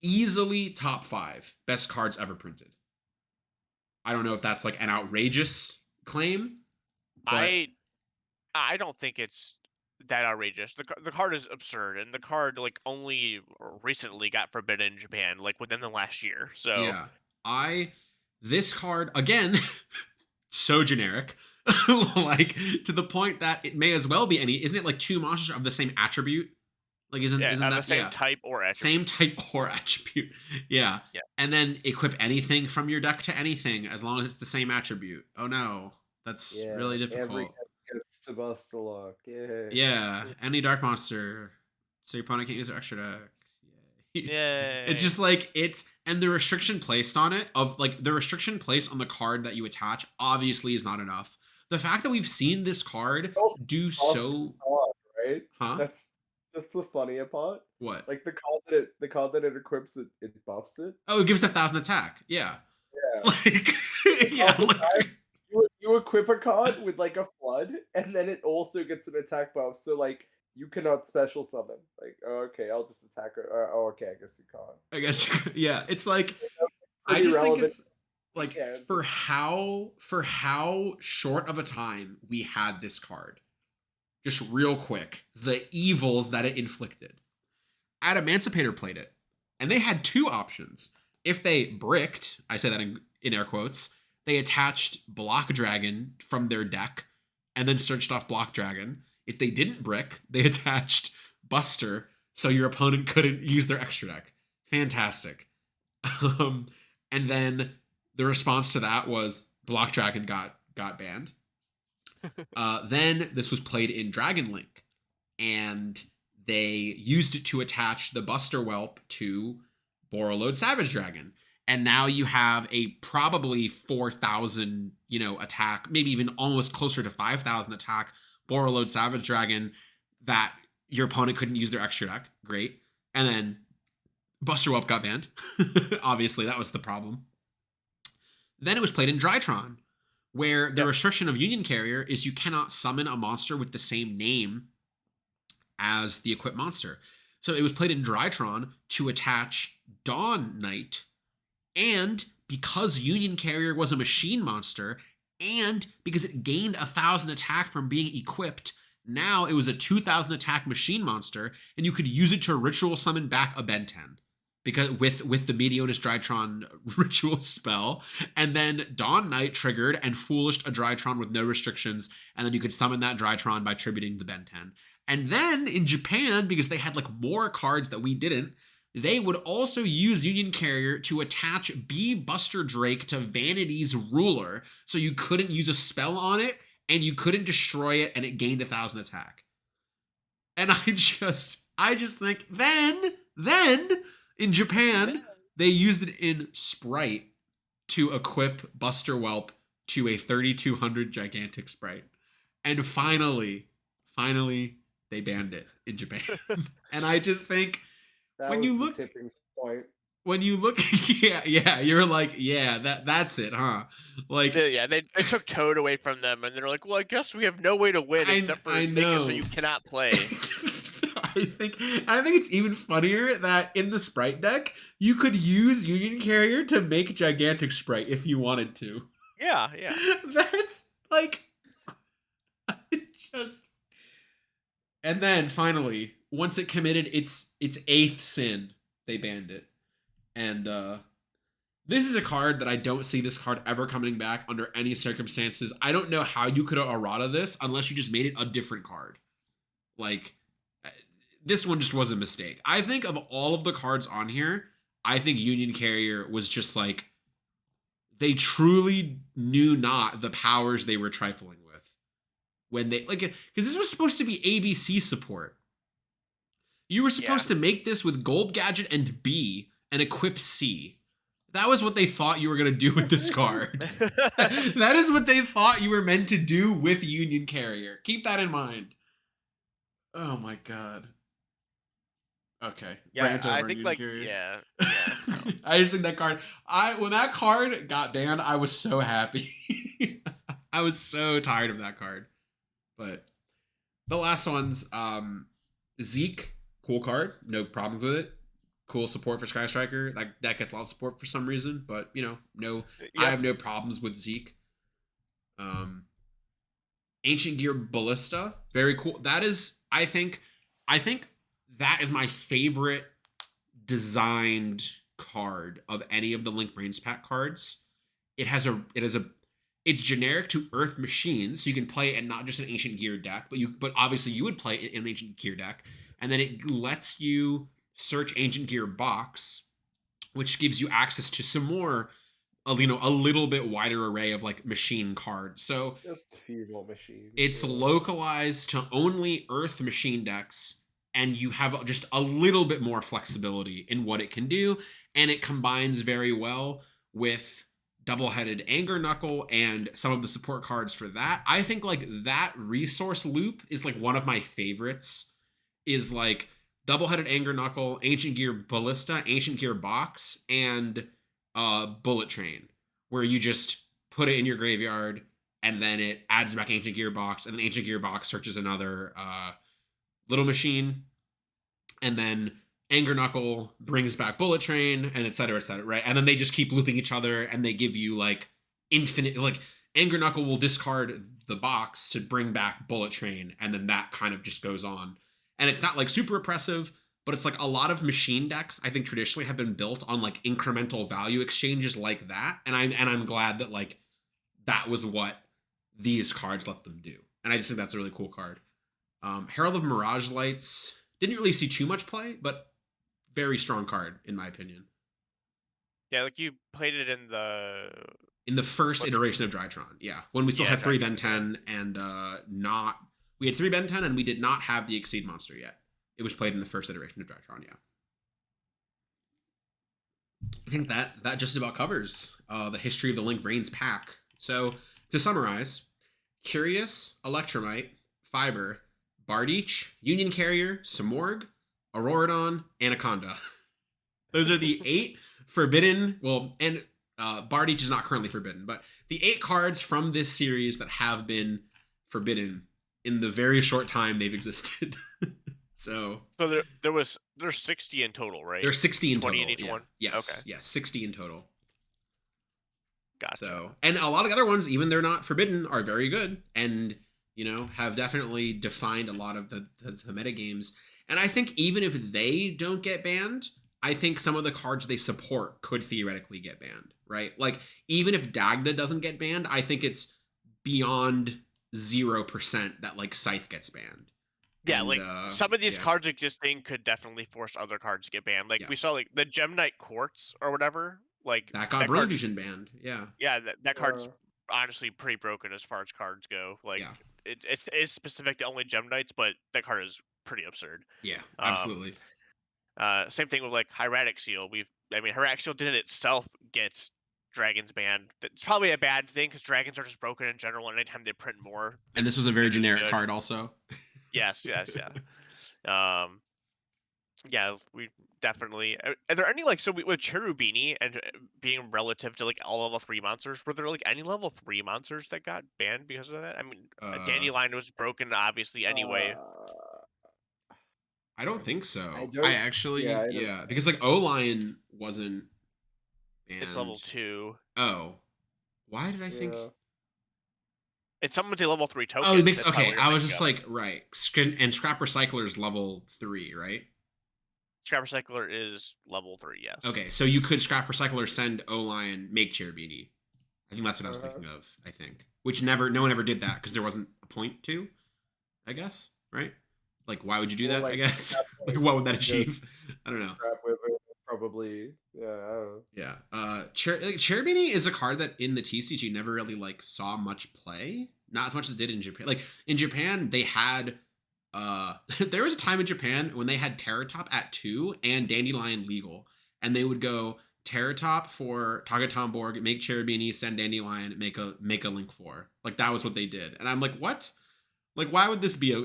easily top 5 best cards ever printed. I don't know if that's like an outrageous claim. I don't think it's that outrageous. The card is absurd, and the card like only recently got forbidden in Japan, like within the last year. So yeah, this card again, so generic. Like to the point that it may as well be isn't it like 2 monsters of the same attribute? Like isn't that the same type or attribute? Same type or attribute. Yeah. And then equip anything from your deck to anything as long as it's the same attribute. Oh no, that's really difficult. Every gets to bust a lock. Yeah. Any dark monster, so your opponent can't use their extra deck. Yeah. It's just like and the restriction placed on it of like the restriction placed on the card that you attach obviously is not enough. The fact that we've seen this card do so, right? Huh? That's the funny part. What? Like the card that it equips it buffs it. Oh, it gives 1,000 attack. Yeah. Yeah. Like you equip a card with like a flood, and then it also gets an attack buff. So like you cannot special summon. Like okay, I'll just attack her. Oh okay, I guess you can't. I guess yeah. It's like I just think it's like for how short of a time we had this card. Just real quick, the evils that it inflicted. Emancipator played it, and they had 2 options. If they bricked, I say that in air quotes, they attached Block Dragon from their deck and then searched off Block Dragon. If they didn't brick, they attached Buster so your opponent couldn't use their extra deck. Fantastic. And then the response to that was Block Dragon got banned. Then this was played in Dragon Link, and they used it to attach the Buster Whelp to Borreload Savage Dragon. And now you have a probably 4,000, attack, maybe even almost closer to 5,000 attack Borreload Savage Dragon that your opponent couldn't use their extra deck. Great. And then Buster Whelp got banned. Obviously, that was the problem. Then it was played in Drytron, where the restriction of Union Carrier is you cannot summon a monster with the same name as the equipped monster. So it was played in Drytron to attach Dawn Knight, and because Union Carrier was a machine monster, and because it gained 1,000 attack from being equipped, now it was a 2,000 attack machine monster, and you could use it to ritual summon back a Ben 10. Because with the Meteonis Drytron ritual spell, and then Dawn Knight triggered and foolished a Drytron with no restrictions, and then you could summon that Drytron by tributing the Ben 10. And then in Japan, because they had like more cards that we didn't, they would also use Union Carrier to attach B Buster Drake to Vanity's Ruler, so you couldn't use a spell on it, and you couldn't destroy it, and it gained 1,000 attack. And I just think then in Japan, they used it in Sprite to equip Buster Whelp to a 3,200 gigantic Sprite. And finally, they banned it in Japan. And I just think That when was you the look tipping point. when you look yeah, you're like, yeah, that's it, huh? Like Yeah, they took Toad away from them, and they're like, well, I guess we have no way to win except for making it so you cannot play. I think it's even funnier that in the Sprite deck, you could use Union Carrier to make Gigantic Sprite if you wanted to. Yeah. That's like just. And then finally, once it committed its 8th sin, they banned it. And this is a card that I don't see this card ever coming back under any circumstances. I don't know how you could have errata this unless you just made it a different card. Like, this one just was a mistake. I think of all of the cards on here, I think Union Carrier was just like, they truly knew not the powers they were trifling with. When they, like, because this was supposed to be ABC support. You were supposed to make this with Gold Gadget and B and equip C. That was what they thought you were going to do with this card. That is what they thought you were meant to do with Union Carrier. Keep that in mind. Oh my god. Okay. Yeah, Rant over I think Union like Carrier. no. I just think that card. When that card got banned, I was so happy. I was so tired of that card. But the last one's Zeke, cool card, no problems with it. Cool support for Sky Striker. That gets a lot of support for some reason, but I have no problems with Zeke. Ancient Gear Ballista, very cool. That is, I think that is my favorite designed card of any of the Link Vrains Pack cards. It's generic to Earth Machine, so you can play it in not just an Ancient Gear deck, but obviously you would play it in an Ancient Gear deck, and then it lets you search Ancient Gear Box, which gives you access to some more, a little bit wider array of like machine cards. So Just a few more machines. it's localized to only Earth Machine decks, and you have just a little bit more flexibility in what it can do, and it combines very well with Double-Headed Anger Knuckle and some of the support cards for that. I think like that resource loop is like one of my favorites, is like Double-Headed Anger Knuckle, Ancient Gear Ballista, Ancient Gear Box, and Bullet Train, where you just put it in your graveyard and then it adds back Ancient Gear Box, and then Ancient Gear Box searches another little machine, and then Anger Knuckle brings back Bullet Train, and et cetera, right? And then they just keep looping each other, and they give you like infinite, like Anger Knuckle will discard the box to bring back Bullet Train, and then that kind of just goes on. And it's not like super oppressive, but it's like a lot of machine decks I think traditionally have been built on like incremental value exchanges like that, and I'm glad that like that was what these cards let them do, and I just think that's a really cool card. Herald of Mirage Lights didn't really see too much play, but very strong card in my opinion. Yeah, like you played it in the first iteration of Drytron, yeah, when we still had 3 Ben 10 and we had 3 Ben 10 and we did not have the Exceed monster yet. It was played in the first iteration of Drytron, yeah. I think that just about covers the history of the Link Vrains pack. So to summarize, Curious, Electromite, Fiber, Bardiche, Union Carrier, Samorg, Auroradon, Anaconda. Those are the 8 forbidden, and Bardiche is not currently forbidden, but the 8 cards from this series that have been forbidden in the very short time they've existed. So So there's 60 in total, right? there's 60 in 20 in total. each Yeah. one. Okay, Yes. Yes. 60 in total. gotcha. So, and a lot of the other ones, even they're not forbidden, are very good and, have definitely defined a lot of the meta games. And I think even if they don't get banned, I think some of the cards they support could theoretically get banned, right? Like, even if Dagda doesn't get banned, I think it's beyond 0% that, like, Scythe gets banned. Yeah, And, like some of these yeah, cards existing could definitely force other cards to get banned. Like yeah. we saw, like the Gem Knight Quartz or whatever. Like That got that Brain card, Fusion banned. Yeah. yeah, that card's Uh, honestly pretty broken as far as cards go. Like Yeah. it's specific to only Gem Knights, but that card is pretty absurd. Yeah. Um, Absolutely. Same thing with like Hieratic Seal. Hieratic Seal didn't itself get dragons banned. It's probably a bad thing because dragons are just broken in general, and anytime they print more, And this was a very they're just generic good. card, also. Yes, yes, yeah. Um, yeah, we definitely. Are there any like with Cherubini and being relative to like all level 3 monsters? Were there like any level 3 monsters that got banned because of that? I mean, uh, Dandelion was broken obviously anyway. uh, I don't think I so. I don't. Yeah, actually, I don't. yeah, because like O-Lion wasn't It's level banned. 2. Oh, why did I think? Yeah. It's someone's a level 3 Oh, it token. makes That's probably okay. what you're I was thinking just of. like right. And Scrap Recycler's level 3, right? Scrap Recycler is level 3. Yes. Okay, so you could Scrap Recycler, send O-Lion, make Cherubini. I think that's what I was Uh-huh. thinking of. I think, which no one ever did that because there wasn't a point to. I guess, right? Like, why would you do Well, that? I like at guess. that Like, point, what would that just achieve? I don't know. crap with it, probably. Yeah, I don't know. Yeah. Cherubini is a card that in the TCG never really like saw much play. Not as much as it did in Japan. Like in Japan, they had there was a time in Japan when they had Terratop at 2 and Dandelion legal. And they would go Terratop for Tagatomborg, make Cherubini, send Dandelion, make a Link 4. Like that was what they did. And I'm like, what? Like why would this be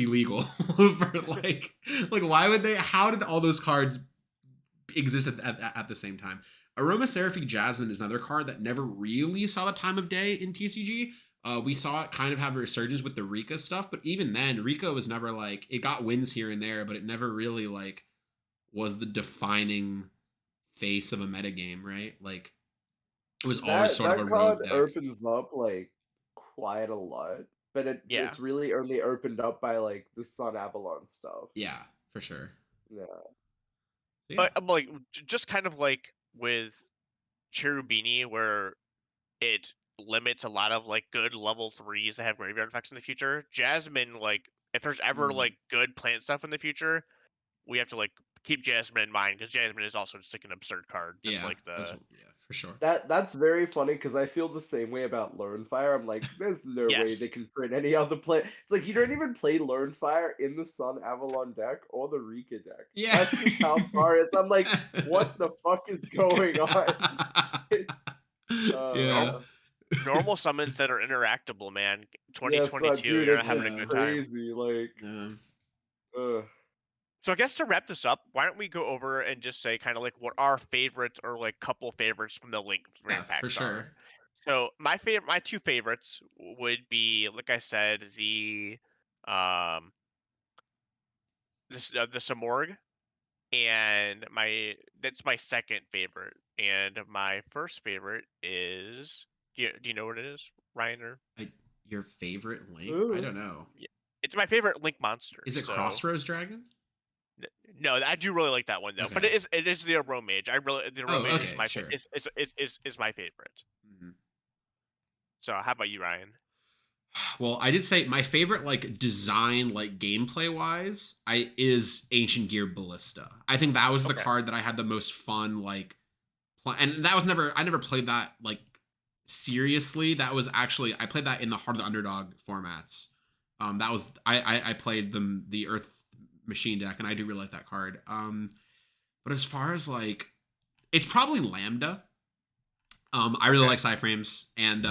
legal for like why would they how did all those cards exist at the same time? Aromaseraphic Jasmine is another card that never really saw the time of day in TCG. We saw it kind of have a resurgence with the Rika stuff, but even then, Rika was never like it got wins here and there, but it never really like was the defining face of a metagame, right? Like it was always That sort of a that card rogue deck. opens up like quite a lot, but Yeah. it's really only opened up by like the Sun Avalon stuff. Yeah, for sure. Yeah. Yeah. But I'm like just kind of like with Cherubini where it limits a lot of like good level 3s that have graveyard effects in the future. Jasmine, like if there's ever Mm. like good plant stuff in the future, we have to like keep Jasmine in mind because Jasmine is also just like an absurd card, just Yeah, like that's the yeah, for sure. That's very funny because I feel the same way about Learnfire. I'm like, there's no way yes. they can print any other play. It's like you don't even play Learnfire in the Sun Avalon deck or the Rika deck. Yeah. That's just how far it's. I'm like, what the fuck is going on? Yeah. uh, Normal summons that are interactable, man. yes, 2022, dude, you're it's having a it's good time. crazy. Like, Yeah. So I guess to wrap this up, why don't we go over and just say kind of like what our favorites or like couple favorites from the Link Yeah, Vrains for Packs are. sure. So my two favorites would be, like I said, um the Samorg, and that's my second favorite, and my first favorite is do you know what it is, Ryan? Or Your favorite Link? I ooh. don't know. yeah, it's my favorite Link monster. Is it So Crossroads Dragon? no, I do really like that one though. But Okay. it is the Aromage. The Oh, Aromage is okay, my sure. is my favorite. Mhm. So how about you, Ryan? Well, I did say my favorite like design, like gameplay wise, is Ancient Gear Ballista. I think that was the Okay. card that I had the most fun like and that was I never played that like seriously. That was actually I played that in the Heart of the Underdog formats. That was I played the Earth Machine deck, and I do really like that card. But as far as like, it's probably Lambda. I really like Cyframes, and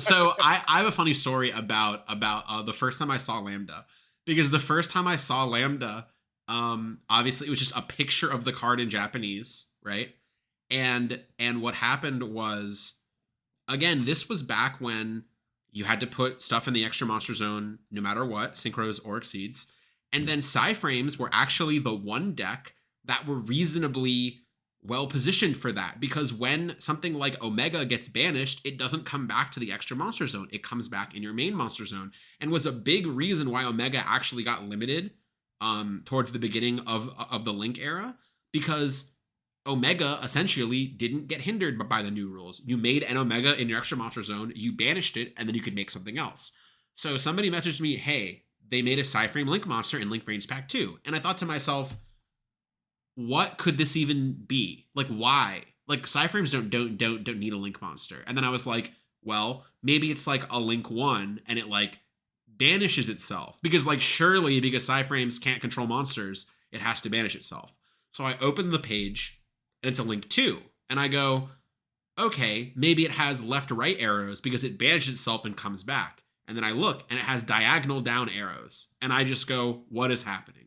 so I have a funny story about the first time I saw Lambda, because the first time I saw Lambda, obviously it was just a picture of the card in Japanese, right? And what happened was, again, this was back when you had to put stuff in the extra monster zone no matter what, synchros or exceeds. And then Psyframes were actually the one deck that were reasonably well positioned for that, because when something like Omega gets banished, it doesn't come back to the extra monster zone. It comes back in your main monster zone, and was a big reason why Omega actually got limited towards the beginning of the Link era, because Omega essentially didn't get hindered by the new rules. You made an Omega in your extra monster zone, you banished it, and then you could make something else. So somebody messaged me, hey, they made a Psyframe Link monster in Link Vrains Pack 2. And I thought to myself, what could this even be? Like, why? Like, Psyframes don't need a Link monster. And then I was like, well, maybe it's like a Link 1 and it like banishes itself. Because like surely because Psyframes can't control monsters, it has to banish itself. So I open the page and it's a Link 2. And I go, okay, maybe it has left-right arrows because it banishes itself and comes back. And then I look and it has diagonal down arrows. And I just go, what is happening?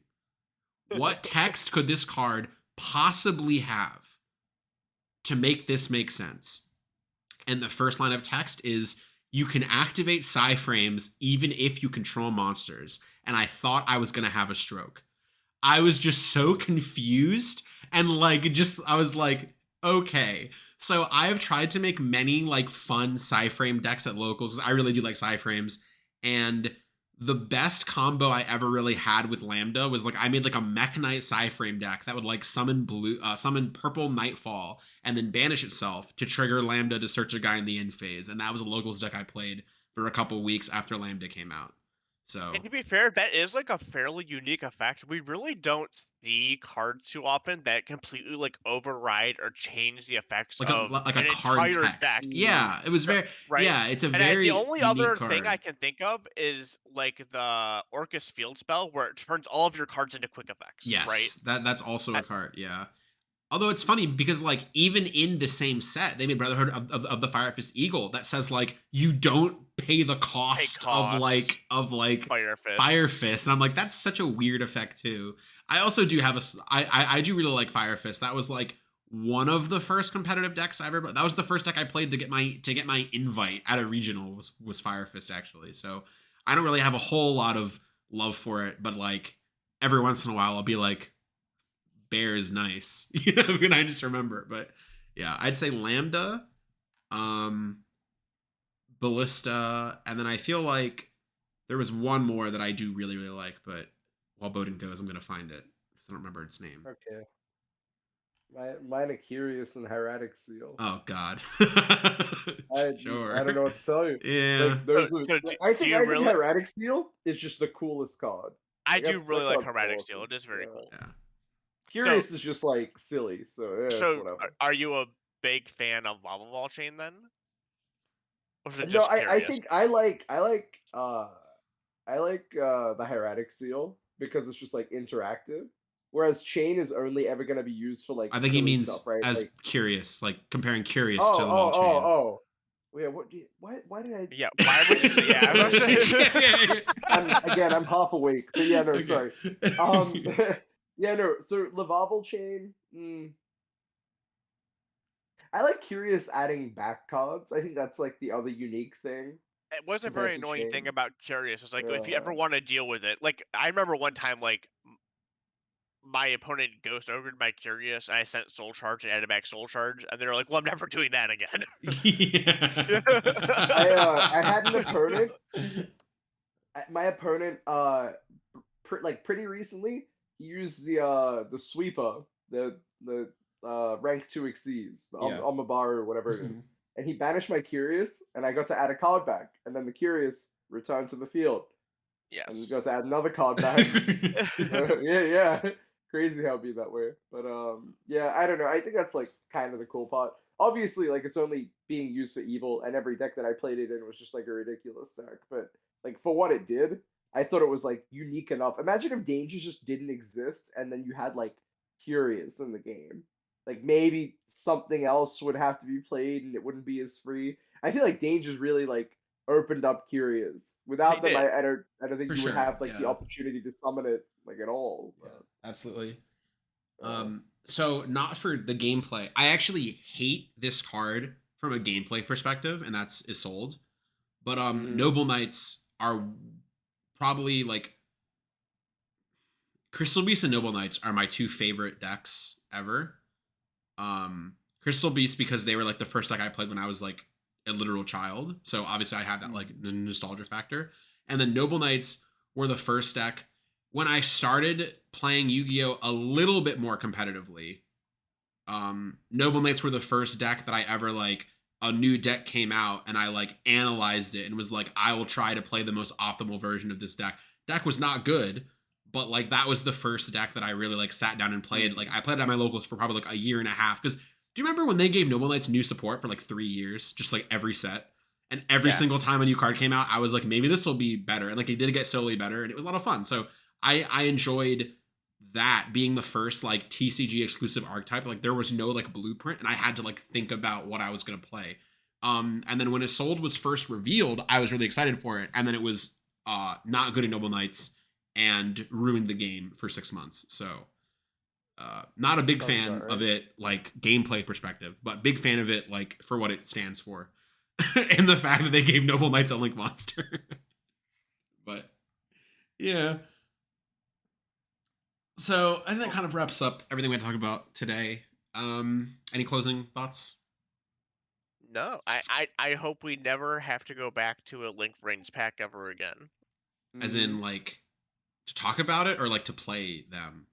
What text could this card possibly have to make this make sense? And the first line of text is, you can activate Psyframes even if you control monsters. And I thought I was going to have a stroke. I was just so confused. And like, I was like, okay. So I've tried to make many like fun Psyframe decks at locals. I really do like Psyframes. And the best combo I ever really had with Lambda was like, I made like a Mech Knight Psyframe deck that would like summon purple Nightfall and then banish itself to trigger Lambda to search a guy in the end phase. And that was a locals deck I played for a couple weeks after Lambda came out. So, And to be fair, that is like a fairly unique effect. We really don't see cards too often that completely like override or change the effects like of a an card entire text. deck. Yeah, it was very Right. Yeah, it's a And very the only unique other card. thing I can think of is like the Orcus Field spell, where it turns all of your cards into quick effects. Yes, right? that's also a card. Yeah. Although it's funny because like even in the same set, they made Brotherhood of the Fire Fist Eagle that says like you don't pay the cost of Fire Fist, and I'm like, that's such a weird effect too. I also do have I do really like Fire Fist. That was like one of the first competitive decks I ever. That was the first deck I played to get my invite at a regional was Fire Fist actually. So I don't really have a whole lot of love for it, but like every once in a while I'll be like, Bear is nice. You know, and I just remember. But yeah, I'd say Lambda, Ballista, and then I feel like there was one more that I do really, really like, but while Bohdan goes, I'm gonna find it because I don't remember its name. Okay. Mine are Curious and Hieratic Seal. Oh God. Sure. I don't know what to tell you. Yeah. Like, I think really... Hieratic Seal is just the coolest card. I Like, do really like card's Hieratic awesome. Seal. It is very cool. Yeah. Curious is just like silly, so yeah, whatever. Are you a big fan of Lava Ball Chain then? Or is it No, just I Curious? think I like the Hieratic Seal because it's just like interactive. Whereas Chain is only ever going to be used for like I think he silly means stuff, right? as Like, Curious, like comparing Curious to the Ball Chain. oh. Yeah, why did I? Yeah, why would you say? Yeah, I'm saying. Again, I'm half awake, but yeah, no, Okay. sorry. Yeah, no. So Lavable Chain. I like Curious adding back cards. I think that's like the other unique thing. It was a compared very to annoying Chain. thing about Curious. It's like if you ever Yeah. want to deal with it, like I remember one time, like my opponent Ghost Ogred my Curious, and I sent Soul Charge and added back Soul Charge, and they're like, "Well, I'm never doing that again." I had an opponent. My opponent, pretty recently, he used the sweeper, the rank 2 Xyz, the Omabaru or whatever it is, and he banished my Curious, and I got to add a card back, and then the Curious returned to the field. Yes. And got to add another card back. Yeah. Crazy how it'd be that way. But yeah, I don't know. I think that's like kind of the cool part. Obviously, like it's only being used for evil, and every deck that I played it in was just like a ridiculous deck. But like for what it did, I thought it was like unique enough. Imagine if Dangers just didn't exist, and then you had like Curious in the game. Like maybe something else would have to be played, and it wouldn't be as free. I feel like Dangers really like opened up Curious. Without them, I don't think you would have like the opportunity to summon it like at all. Yeah, absolutely. So not for the gameplay. I actually hate this card from a gameplay perspective, and that's Isolde. But Noble Knights are probably like Crystal Beast and Noble Knights are my two favorite decks ever. Crystal Beast because they were like the first deck I played when I was like a literal child, so obviously I have that like nostalgia factor. And then Noble Knights were the first deck when I started playing Yu-Gi-Oh a little bit more competitively. Noble Knights were the first deck that I ever like a new deck came out and I like analyzed it and was like, I will try to play the most optimal version of this deck. Deck was not good, but like that was the first deck that I really like sat down and played. Like I played it at my locals for probably like a year and a half. Because do you remember when they gave Noble Knights new support for like 3 years, just like every set? And every single time a new card came out, I was like, maybe this will be better. And like it did get slowly better, and it was a lot of fun. So I enjoyed that being the first like TCG exclusive archetype. Like there was no like blueprint, and I had to like think about what I was gonna play. And then when Isolde was first revealed, I was really excited for it. And then it was not good in Noble Knights and ruined the game for 6 months. So not a big fan of it like gameplay perspective, but big fan of it like for what it stands for. And the fact that they gave Noble Knights a Link monster. But yeah. So I think that kind of wraps up everything we had to talk about today. Any closing thoughts? No, I hope we never have to go back to a Link Vrains pack ever again. As in like to talk about it or like to play them?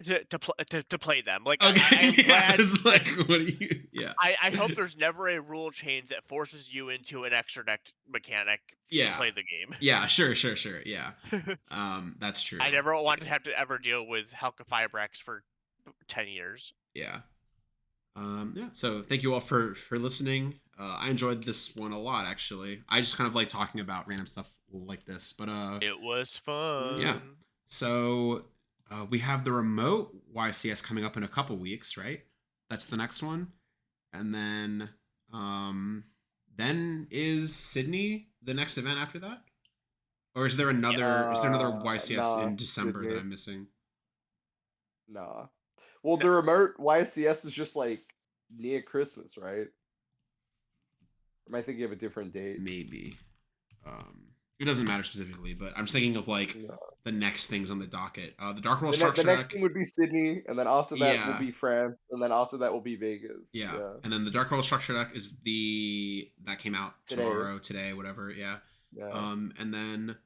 To play them. Like Okay, I'm glad. Like what do you? Yeah. I hope there's never a rule change that forces you into an extra deck mechanic to play the game. Yeah, sure. Yeah. That's true. I never want to have to ever deal with Helka Firebrax for 10 years. Yeah. Yeah. So thank you all for listening. I enjoyed this one a lot, actually. I just kind of like talking about random stuff like this, but it was fun. Yeah. So we have the remote YCS coming up in a couple weeks, right? That's the next one. And then is Sydney the next event after that? Or is there another YCS in December that I'm missing? Nah. Well, the remote YCS is just like near Christmas, right? Am I thinking of a different date? Maybe. It doesn't matter specifically, but I'm thinking of like the next things on the docket. The Dark World structure. The next thing would be Sydney, and then after that will be France, and then after that will be Vegas. Yeah. And then the Dark World structure deck is that came out today, whatever. Yeah. And then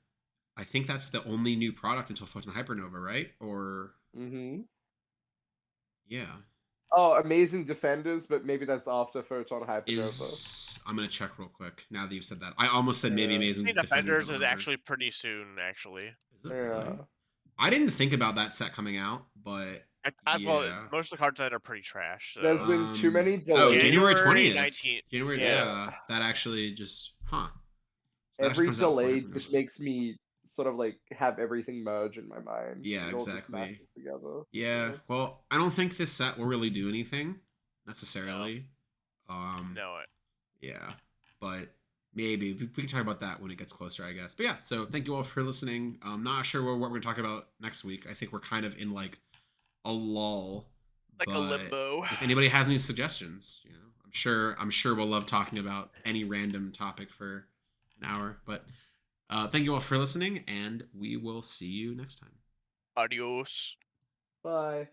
I think that's the only new product until Photon Hypernova, right? Or yeah. Oh, Amazing Defenders, but maybe that's after Photon Hypernova. I'm gonna check real quick now that you've said that. I almost said maybe Amazing Defenders is actually pretty soon, actually. Is it really? I didn't think about that set coming out, but most of the cards that are pretty trash. So. There's been too many delays. Oh, January 20th. 19th. January, yeah. That actually just, So every delay just makes me sort of like have everything merge in my mind. Yeah, exactly. Together. Yeah. Well, I don't think this set will really do anything necessarily. No. Yeah, but maybe we can talk about that when it gets closer, I guess. But yeah, so thank you all for listening. I'm not sure what we're going to talk about next week. I think we're kind of in like a lull, like a limbo. If anybody has any suggestions, I'm sure we'll love talking about any random topic for an hour. But thank you all for listening, and we will see you next time. Adios. Bye.